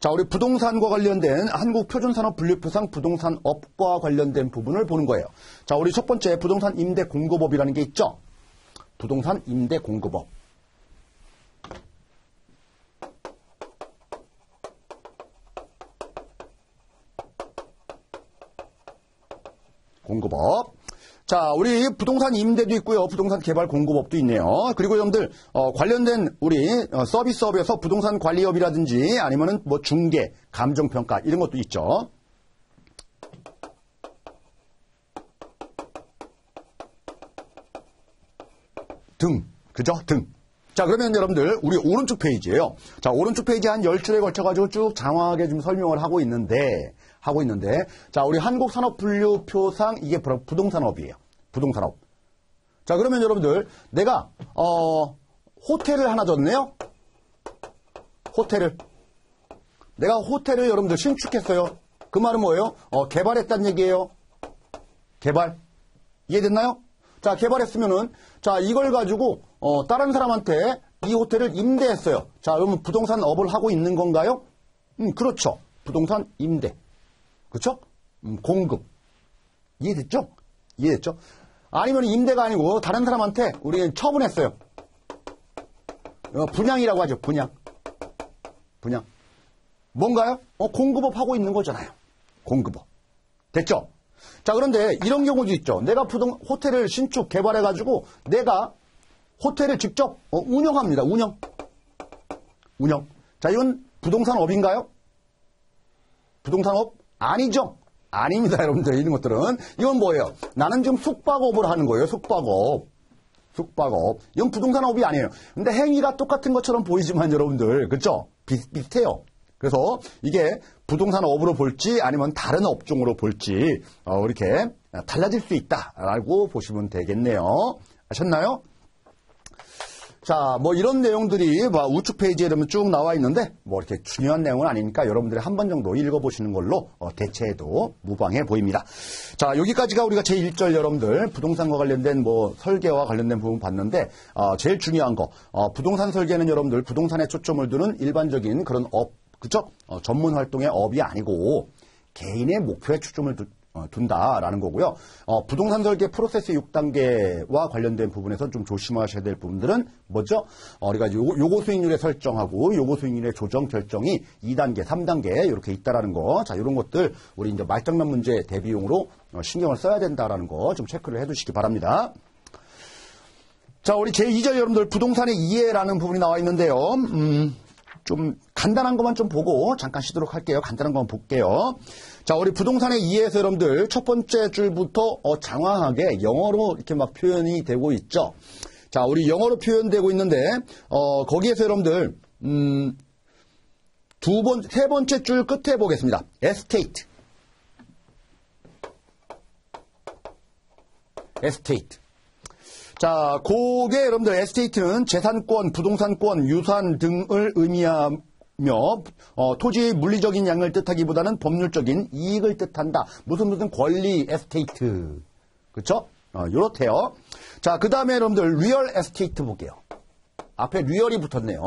자, 우리 부동산과 관련된 한국표준산업분류표상 부동산업과 관련된 부분을 보는 거예요. 자, 우리 첫 번째 부동산 임대공급업이라는 게 있죠. 부동산 임대공급업. 공급업. 자, 우리 부동산 임대도 있고요. 부동산 개발 공급업도 있네요. 그리고 여러분들 관련된 우리 서비스업에서 부동산 관리업이라든지 아니면은 뭐 중개, 감정평가 이런 것도 있죠. 등, 그죠? 등. 자, 그러면 여러분들 우리 오른쪽 페이지예요. 자, 오른쪽 페이지 한 10줄에 걸쳐가지고 쭉 장황하게 좀 설명을 하고 있는데, 자, 우리 한국산업분류표상 이게 부동산업이에요. 부동산업. 자, 그러면 여러분들 내가 호텔을 하나 줬네요. 호텔을. 내가 호텔을 여러분들 신축했어요. 그 말은 뭐예요? 개발했다는 얘기예요. 개발. 이해됐나요? 자, 개발했으면은 자, 이걸 가지고 다른 사람한테 이 호텔을 임대했어요. 자, 그러면 부동산업을 하고 있는 건가요? 그렇죠. 부동산 임대. 그렇죠? 공급. 이해됐죠? 이해됐죠? 아니면 임대가 아니고 다른 사람한테 우리 처분했어요. 분양이라고 하죠. 분양. 뭔가요? 공급업 하고 있는 거잖아요. 공급업. 됐죠? 자, 그런데 이런 경우도 있죠. 내가 호텔을 신축 개발해가지고 내가 호텔을 직접 운영합니다. 운영. 자, 이건 부동산업인가요? 부동산업? 아니죠. 아닙니다, 여러분들. 이런 것들은. 이건 뭐예요? 나는 지금 숙박업을 하는 거예요. 숙박업. 이건 부동산업이 아니에요. 근데 행위가 똑같은 것처럼 보이지만 여러분들, 그렇죠? 비슷해요. 그래서 이게 부동산업으로 볼지 아니면 다른 업종으로 볼지 이렇게 달라질 수 있다라고 보시면 되겠네요. 아셨나요? 자, 뭐 이런 내용들이 우측 페이지에 이러면 쭉 나와 있는데 뭐 이렇게 중요한 내용은 아니니까 여러분들이 한 번 정도 읽어보시는 걸로 대체해도 무방해 보입니다. 자, 여기까지가 우리가 제1절 여러분들 부동산과 관련된 뭐 설계와 관련된 부분 봤는데 제일 중요한 거 부동산 설계는 여러분들 부동산에 초점을 두는 일반적인 그런 업, 그쵸? 전문 활동의 업이 아니고 개인의 목표에 초점을 둔다라는 거고요. 부동산 설계 프로세스 6단계와 관련된 부분에서 좀 조심하셔야 될 부분들은 뭐죠? 우리가 요거 수익률의 설정하고 요거 수익률의 조정 결정이 2단계, 3단계 이렇게 있다라는 거. 자, 이런 것들 우리 이제 말장난 문제 대비용으로 신경을 써야 된다라는 거 좀 체크를 해 두시기 바랍니다. 자, 우리 제2절 여러분들 부동산의 이해라는 부분이 나와 있는데요. 좀 간단한 것만 좀 보고 잠깐 쉬도록 할게요. 간단한 것만 볼게요. 자, 우리 부동산의 이해에서 여러분들 첫 번째 줄부터 장황하게 영어로 이렇게 막 표현이 되고 있죠. 자, 우리 영어로 표현되고 있는데 거기에서 여러분들 세 번째 줄 끝에 보겠습니다. estate. 자, 그게 여러분들 에스테이트는 재산권, 부동산권, 유산 등을 의미하며 토지의 물리적인 양을 뜻하기보다는 법률적인 이익을 뜻한다. 무슨 권리 에스테이트. 그렇죠? 요렇대요. 자, 그 다음에 여러분들 리얼 에스테이트 볼게요. 앞에 리얼이 붙었네요.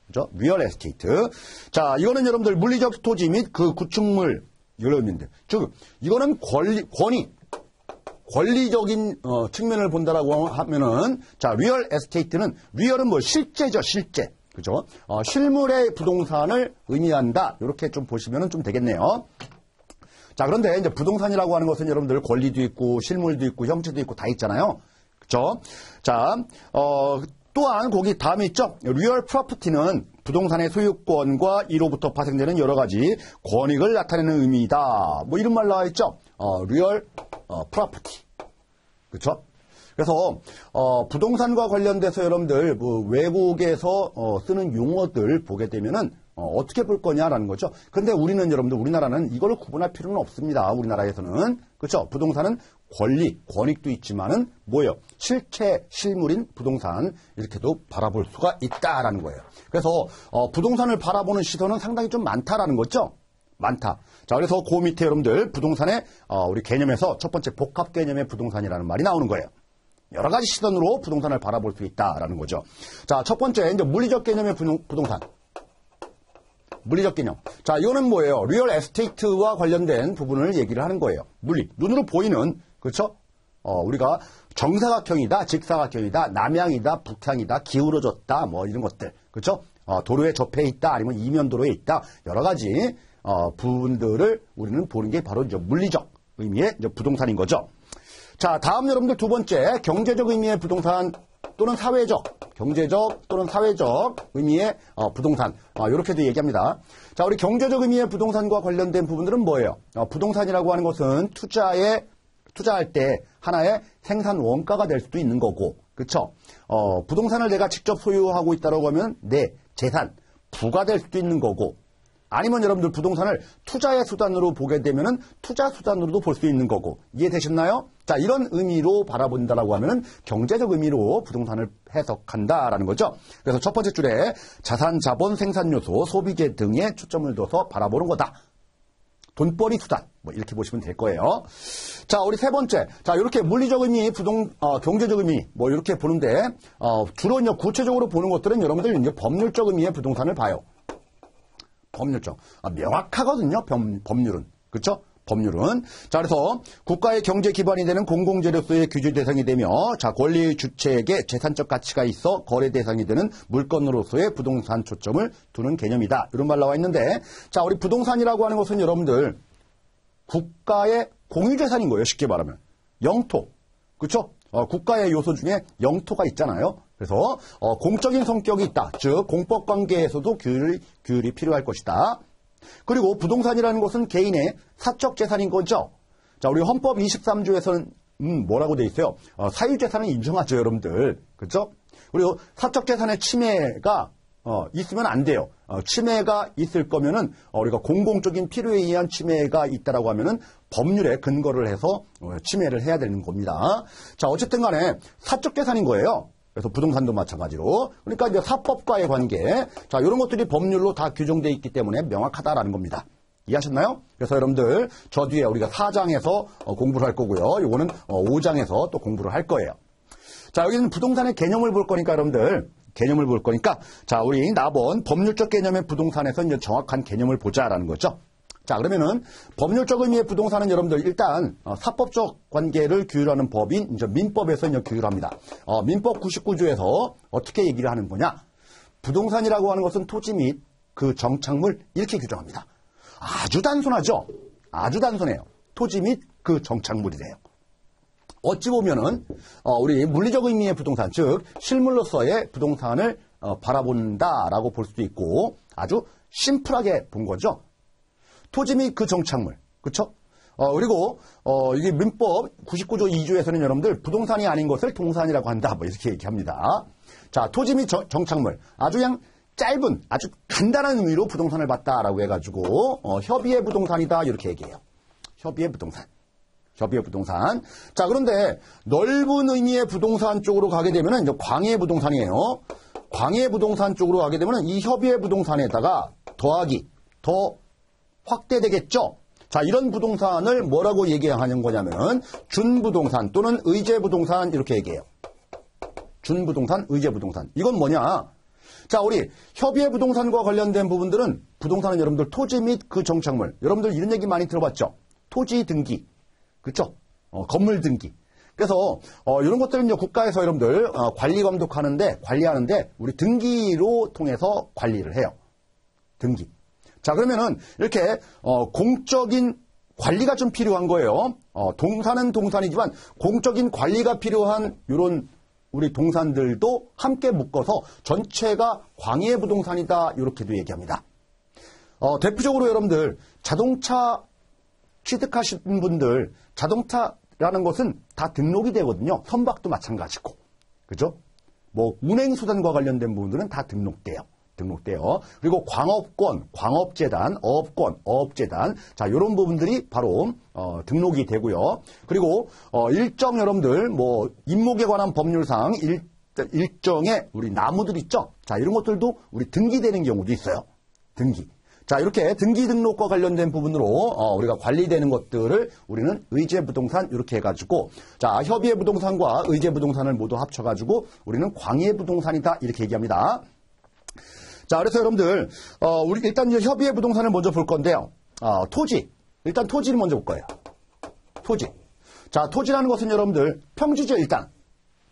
그죠? 리얼 에스테이트. 자, 이거는 여러분들 물리적 토지 및 그 구축물 여러분들. 즉 이거는 권리적인 측면을 본다라고 하면은 자, 리얼 에스테이트는 리얼은 뭐 실제죠, 실제. 그죠? 실물의 부동산을 의미한다. 이렇게 좀 보시면은 좀 되겠네요. 자, 그런데 이제 부동산이라고 하는 것은 여러분들 권리도 있고 실물도 있고 형체도 있고 다 있잖아요. 그죠? 자, 또한 거기 다음에 있죠. 리얼 프로퍼티는 부동산의 소유권과 이로부터 파생되는 여러 가지 권익을 나타내는 의미이다. 뭐 이런 말 나와 있죠. 리얼 프로퍼티. 그렇죠? 그래서 부동산과 관련돼서 여러분들 외국에서 쓰는 용어들 보게 되면은 어떻게 볼 거냐라는 거죠. 근데 우리는 여러분들 우리나라는 이걸 구분할 필요는 없습니다. 우리나라에서는 그렇죠. 부동산은 권리, 권익도 있지만은 뭐예요? 실체, 실물인 부동산 이렇게도 바라볼 수가 있다라는 거예요. 그래서 부동산을 바라보는 시선은 상당히 좀 많다라는 거죠. 많다. 자, 그래서 그 밑에 여러분들 부동산의 우리 개념에서 첫 번째 복합 개념의 부동산이라는 말이 나오는 거예요. 여러 가지 시선으로 부동산을 바라볼 수 있다라는 거죠. 자, 첫 번째 이제 물리적 개념의 부동산. 물리적 개념. 자, 이거는 뭐예요? 리얼 에스테이트와 관련된 부분을 얘기를 하는 거예요. 물리. 눈으로 보이는, 그렇죠? 우리가 정사각형이다, 직사각형이다, 남향이다, 북향이다, 기울어졌다, 뭐 이런 것들. 그렇죠? 도로에 접해 있다, 아니면 이면 도로에 있다. 여러 가지 부분들을 우리는 보는 게 바로 이제 물리적 의미의 이제 부동산인 거죠. 자, 다음 여러분들 두 번째 경제적 의미의 부동산 또는 사회적, 경제적 또는 사회적 의미의 부동산 이렇게도 얘기합니다. 자, 우리 경제적 의미의 부동산과 관련된 부분들은 뭐예요? 부동산이라고 하는 것은 투자할 때 하나의 생산 원가가 될 수도 있는 거고, 그렇죠? 부동산을 내가 직접 소유하고 있다고 하면 내 재산, 부가 될 수도 있는 거고, 아니면 여러분들 부동산을 투자의 수단으로 보게 되면은 투자 수단으로도 볼 수 있는 거고, 이해되셨나요? 자, 이런 의미로 바라본다라고 하면은 경제적 의미로 부동산을 해석한다라는 거죠. 그래서 첫 번째 줄에 자산, 자본, 생산 요소, 소비재 등에 초점을 둬서 바라보는 거다. 돈벌이 수단, 뭐 이렇게 보시면 될 거예요. 자, 우리 세 번째, 자, 이렇게 물리적 의미, 경제적 의미, 뭐 이렇게 보는데 주로 이제 구체적으로 보는 것들은 여러분들 이제 법률적 의미의 부동산을 봐요. 법률적. 명확하거든요. 법률은. 그렇죠? 법률은. 자, 그래서 국가의 경제 기반이 되는 공공재료소의 규제 대상이 되며, 자, 권리 주체에게 재산적 가치가 있어 거래 대상이 되는 물건으로서의 부동산 초점을 두는 개념이다. 이런 말 나와 있는데, 자, 우리 부동산이라고 하는 것은 여러분들 국가의 공유재산인 거예요. 쉽게 말하면. 영토. 그렇죠? 국가의 요소 중에 영토가 있잖아요. 그래서 공적인 성격이 있다. 즉 공법 관계에서도 규율이 필요할 것이다. 그리고 부동산이라는 것은 개인의 사적 재산인 거죠. 자, 우리 헌법 23조에서는 뭐라고 돼 있어요? 사유재산을 인정하죠, 여러분들. 그렇죠? 그리고 사적 재산의 침해가 있으면 안 돼요. 침해가 있을 거면은 우리가 공공적인 필요에 의한 침해가 있다라고 하면은 법률에 근거를 해서 침해를 해야 되는 겁니다. 자, 어쨌든 간에 사적 재산인 거예요. 그래서 부동산도 마찬가지로. 그러니까 이제 사법과의 관계. 자, 이런 것들이 법률로 다 규정되어 있기 때문에 명확하다라는 겁니다. 이해하셨나요? 그래서 여러분들 저 뒤에 우리가 4장에서 공부를 할 거고요. 요거는 5장에서 또 공부를 할 거예요. 자, 여기는 부동산의 개념을 볼 거니까 여러분들 개념을 볼 거니까 자, 우리 나번 법률적 개념의 부동산에서 이제 정확한 개념을 보자라는 거죠. 자, 그러면은 법률적 의미의 부동산은 여러분들 일단 사법적 관계를 규율하는 법인 이제 민법에서 이제 규율합니다. 민법 99조에서 어떻게 얘기를 하는 거냐? 부동산이라고 하는 것은 토지 및 그 정착물 이렇게 규정합니다. 아주 단순하죠? 아주 단순해요. 토지 및 그 정착물이래요. 어찌 보면은 우리 물리적 의미의 부동산, 즉 실물로서의 부동산을 바라본다라고 볼 수도 있고 아주 심플하게 본 거죠. 토지 및 그 정착물, 그렇죠? 그리고 이게 민법 99조 2조에서는 여러분들 부동산이 아닌 것을 동산이라고 한다, 뭐 이렇게 얘기합니다. 자, 토지 및 정착물, 아주 그냥 짧은, 아주 간단한 의미로 부동산을 봤다라고 해가지고 협의의 부동산이다 이렇게 얘기해요. 협의의 부동산. 협의의 부동산. 자, 그런데 넓은 의미의 부동산 쪽으로 가게 되면은 이제 광해의 부동산이에요. 광해의 부동산 쪽으로 가게 되면은 이 협의의 부동산에다가 더하기, 더 확대되겠죠? 자, 이런 부동산을 뭐라고 얘기하는 거냐면 준부동산 또는 의제부동산 이렇게 얘기해요. 준부동산, 의제부동산. 이건 뭐냐? 자, 우리 협의의 부동산과 관련된 부분들은 부동산은 여러분들 토지 및 그 정착물. 여러분들 이런 얘기 많이 들어봤죠? 토지 등기. 그렇죠? 건물 등기. 그래서 이런 것들은 이제 국가에서 여러분들 관리 관리하는데 우리 등기로 통해서 관리를 해요. 등기. 자, 그러면은 이렇게 공적인 관리가 좀 필요한 거예요. 동산은 동산이지만 공적인 관리가 필요한 이런 우리 동산들도 함께 묶어서 전체가 광해 부동산이다 이렇게도 얘기합니다. 대표적으로 여러분들 자동차 취득하신 분들 자동차 라는 것은 다 등록이 되거든요. 선박도 마찬가지고. 그죠? 뭐, 운행수단과 관련된 부분들은 다 등록돼요. 그리고 광업권, 광업재단, 어업권, 어업재단. 자, 요런 부분들이 바로, 등록이 되고요. 그리고, 일정 여러분들, 뭐, 임목에 관한 법률상 일정의 우리 나무들 있죠? 자, 이런 것들도 우리 등기되는 경우도 있어요. 등기. 자, 이렇게 등기 등록과 관련된 부분으로 우리가 관리되는 것들을 우리는 의제부동산 이렇게 해가지고 자, 협의회부동산과 의제부동산을 모두 합쳐가지고 우리는 광해부동산이다 이렇게 얘기합니다. 자, 그래서 여러분들 우리 일단 이제 협의회부동산을 먼저 볼 건데요. 토지. 일단 토지를 먼저 볼 거예요. 토지. 자, 토지라는 것은 여러분들 평지죠, 일단.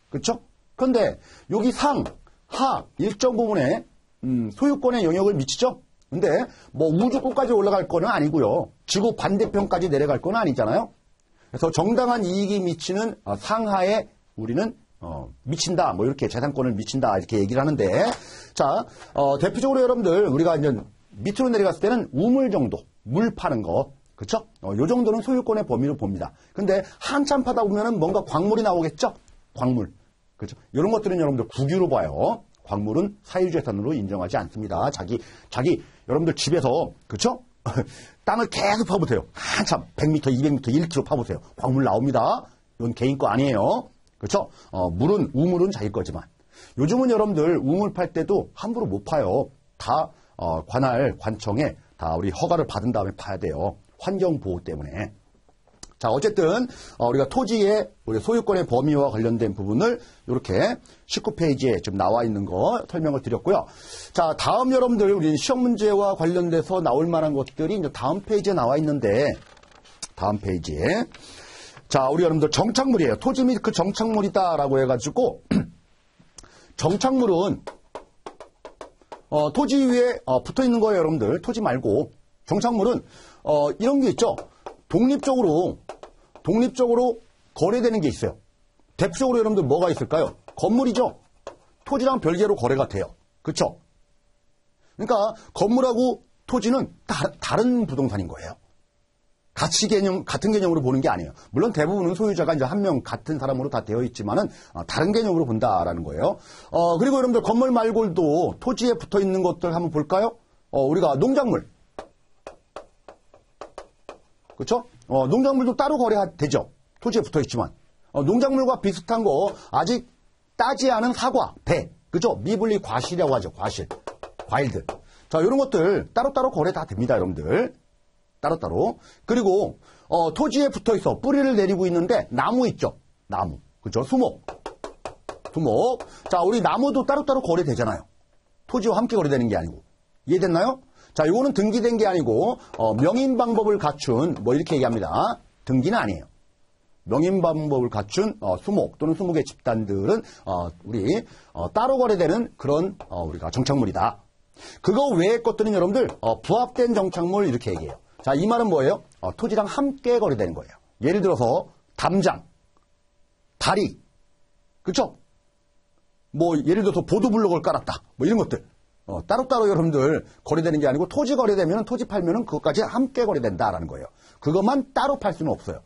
그렇죠? 그런데 여기 상, 하 일정 부분에 소유권의 영역을 미치죠? 근데 뭐 우주권까지 올라갈 거는 아니고요. 지구 반대편까지 내려갈 건 아니잖아요. 그래서 정당한 이익이 미치는 상하에 우리는 미친다. 뭐 이렇게 재산권을 미친다. 이렇게 얘기를 하는데 자, 대표적으로 여러분들 우리가 이제 밑으로 내려갔을 때는 우물 정도, 물 파는 거. 그렇죠? 요 정도는 소유권의 범위로 봅니다. 근데 한참 파다 보면은 뭔가 광물이 나오겠죠? 광물. 그렇죠? 이런 것들은 여러분들 국유로 봐요. 광물은 사유재산으로 인정하지 않습니다. 자기 여러분들 집에서 그렇죠? 땅을 계속 파보세요. 한참 100m, 200m, 1km 파보세요. 광물 나옵니다. 이건 개인 거 아니에요. 그렇죠? 우물은 자기 거지만 요즘은 여러분들 우물 팔 때도 함부로 못 파요. 다 관청에 다 우리 허가를 받은 다음에 파야 돼요. 환경 보호 때문에. 자, 어쨌든 우리가 토지의 우리 소유권의 범위와 관련된 부분을 이렇게 19페이지에 좀 나와 있는 거 설명을 드렸고요. 자, 다음 여러분들 우리 시험 문제와 관련돼서 나올 만한 것들이 이제 다음 페이지에 나와 있는데 다음 페이지에 자, 우리 여러분들 정착물이에요. 토지 및 그 정착물이다라고 해가지고 정착물은 토지 위에 붙어 있는 거예요, 여러분들. 토지 말고 정착물은 이런 게 있죠. 독립적으로 거래되는 게 있어요. 대표적으로 여러분들 뭐가 있을까요? 건물이죠. 토지랑 별개로 거래가 돼요. 그렇죠? 그러니까 건물하고 토지는 다른 부동산인 거예요. 같은 개념으로 보는 게 아니에요. 물론 대부분은 소유자가 이제 한 명 같은 사람으로 다 되어 있지만은 다른 개념으로 본다라는 거예요. 그리고 여러분들 건물 말고도 토지에 붙어 있는 것들 한번 볼까요? 우리가 농작물. 그렇죠? 농작물도 따로 거래되죠. 토지에 붙어 있지만. 농작물과 비슷한 거 아직 따지 않은 사과, 배. 그죠? 미분리 과실이라고 하죠. 과일들. 자, 이런 것들 따로따로 거래 다 됩니다, 여러분들. 따로따로. 그리고 토지에 붙어 있어. 뿌리를 내리고 있는데 나무 있죠. 나무. 그죠? 수목. 자, 우리 나무도 따로따로 거래되잖아요. 토지와 함께 거래되는 게 아니고. 이해됐나요? 자, 요거는 등기된 게 아니고 명인 방법을 갖춘 뭐 이렇게 얘기합니다. 등기는 아니에요. 명인 방법을 갖춘 수목 또는 수목의 집단들은 우리 따로 거래되는 그런 우리가 정착물이다. 그거 외의 것들은 여러분들 부합된 정착물 이렇게 얘기해요. 자, 이 말은 뭐예요? 토지랑 함께 거래되는 거예요. 예를 들어서 담장, 다리, 그렇죠? 뭐 예를 들어서 보도블록을 깔았다. 뭐 이런 것들. 따로따로 여러분들 거래되는 게 아니고 토지 거래되면 토지 팔면은 그것까지 함께 거래된다라는 거예요. 그것만 따로 팔 수는 없어요.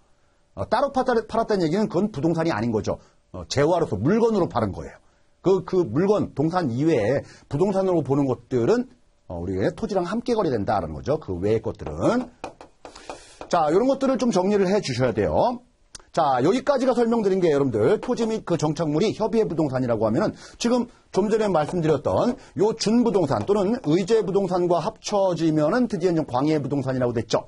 따로 팔았다는 얘기는 그건 부동산이 아닌 거죠. 재화로서 물건으로 파는 거예요. 그 물건, 동산 이외에 부동산으로 보는 것들은 우리가 토지랑 함께 거래된다라는 거죠. 그 외의 것들은. 자, 이런 것들을 좀 정리를 해 주셔야 돼요. 자, 여기까지가 설명드린 게 여러분들 토지 및 그 정착물이 협의회 부동산이라고 하면은 지금 좀 전에 말씀드렸던 요 준부동산 또는 의제부동산과 합쳐지면은 드디어 이제 광해 부동산이라고 됐죠.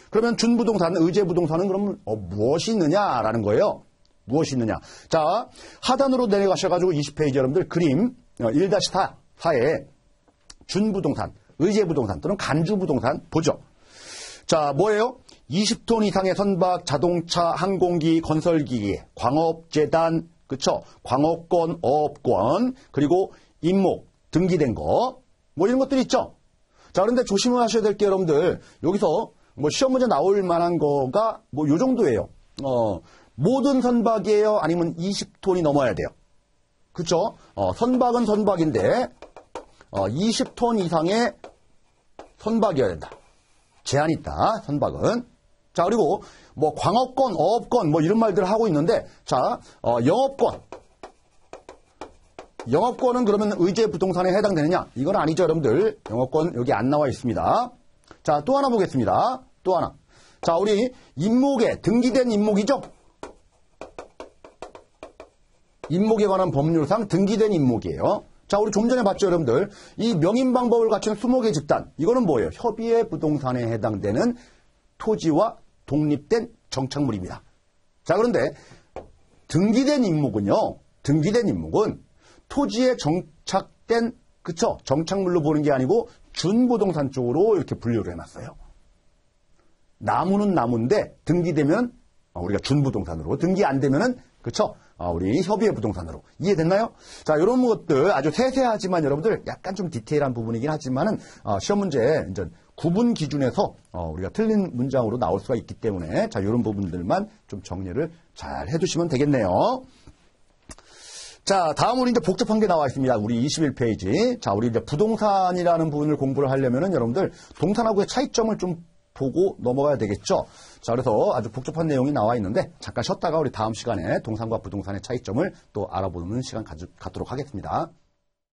그러면 준부동산, 의제부동산은 그럼 무엇이 있느냐라는 거예요. 무엇이 있느냐. 자, 하단으로 내려가셔가지고 20페이지 여러분들 그림 1-4에 준부동산, 의제부동산 또는 간주부동산 보죠. 자, 뭐예요? 20톤 이상의 선박, 자동차, 항공기, 건설기기, 광업재단, 그쵸? 광업권, 어업권, 그리고 임목, 등기된 거, 뭐 이런 것들이 있죠? 자, 그런데 조심하셔야 될 게 여러분들, 여기서 뭐 시험 문제 나올 만한 거가 뭐 요 정도예요. 모든 선박이에요? 아니면 20톤이 넘어야 돼요? 그쵸? 선박은 선박인데, 20톤 이상의 선박이어야 된다. 제한이 있다, 선박은. 자, 그리고 뭐 광업권, 어업권 뭐 이런 말들을 하고 있는데 자, 영업권. 영업권은 그러면 의제 부동산에 해당되느냐? 이건 아니죠, 여러분들. 영업권 여기 안 나와 있습니다. 자, 또 하나 보겠습니다. 또 하나. 자, 우리 임목에 등기된 임목이죠? 임목에 관한 법률상 등기된 임목이에요. 자, 우리 좀 전에 봤죠, 여러분들. 이 명인 방법을 갖춘 20개 집단. 이거는 뭐예요? 협의의 부동산에 해당되는 토지와 독립된 정착물입니다. 자, 그런데 등기된 임목은요. 등기된 임목은 토지에 정착된, 그쵸? 정착물로 보는 게 아니고 준부동산 쪽으로 이렇게 분류를 해놨어요. 나무는 나무인데 등기되면 우리가 준부동산으로, 등기 안 되면은, 그쵸? 우리 협의의 부동산으로. 이해됐나요? 자, 이런 것들 아주 세세하지만 여러분들 약간 좀 디테일한 부분이긴 하지만은, 시험 문제에 이제 구분 기준에서, 우리가 틀린 문장으로 나올 수가 있기 때문에, 자, 이런 부분들만 좀 정리를 잘 해두시면 되겠네요. 자, 다음으로 이제 복잡한 게 나와 있습니다. 우리 21페이지. 자, 우리 이제 부동산이라는 부분을 공부를 하려면은 여러분들 동산하고의 차이점을 좀 보고 넘어가야 되겠죠. 자, 그래서 아주 복잡한 내용이 나와 있는데 잠깐 쉬었다가 우리 다음 시간에 동산과 부동산의 차이점을 또 알아보는 시간 갖도록 하겠습니다.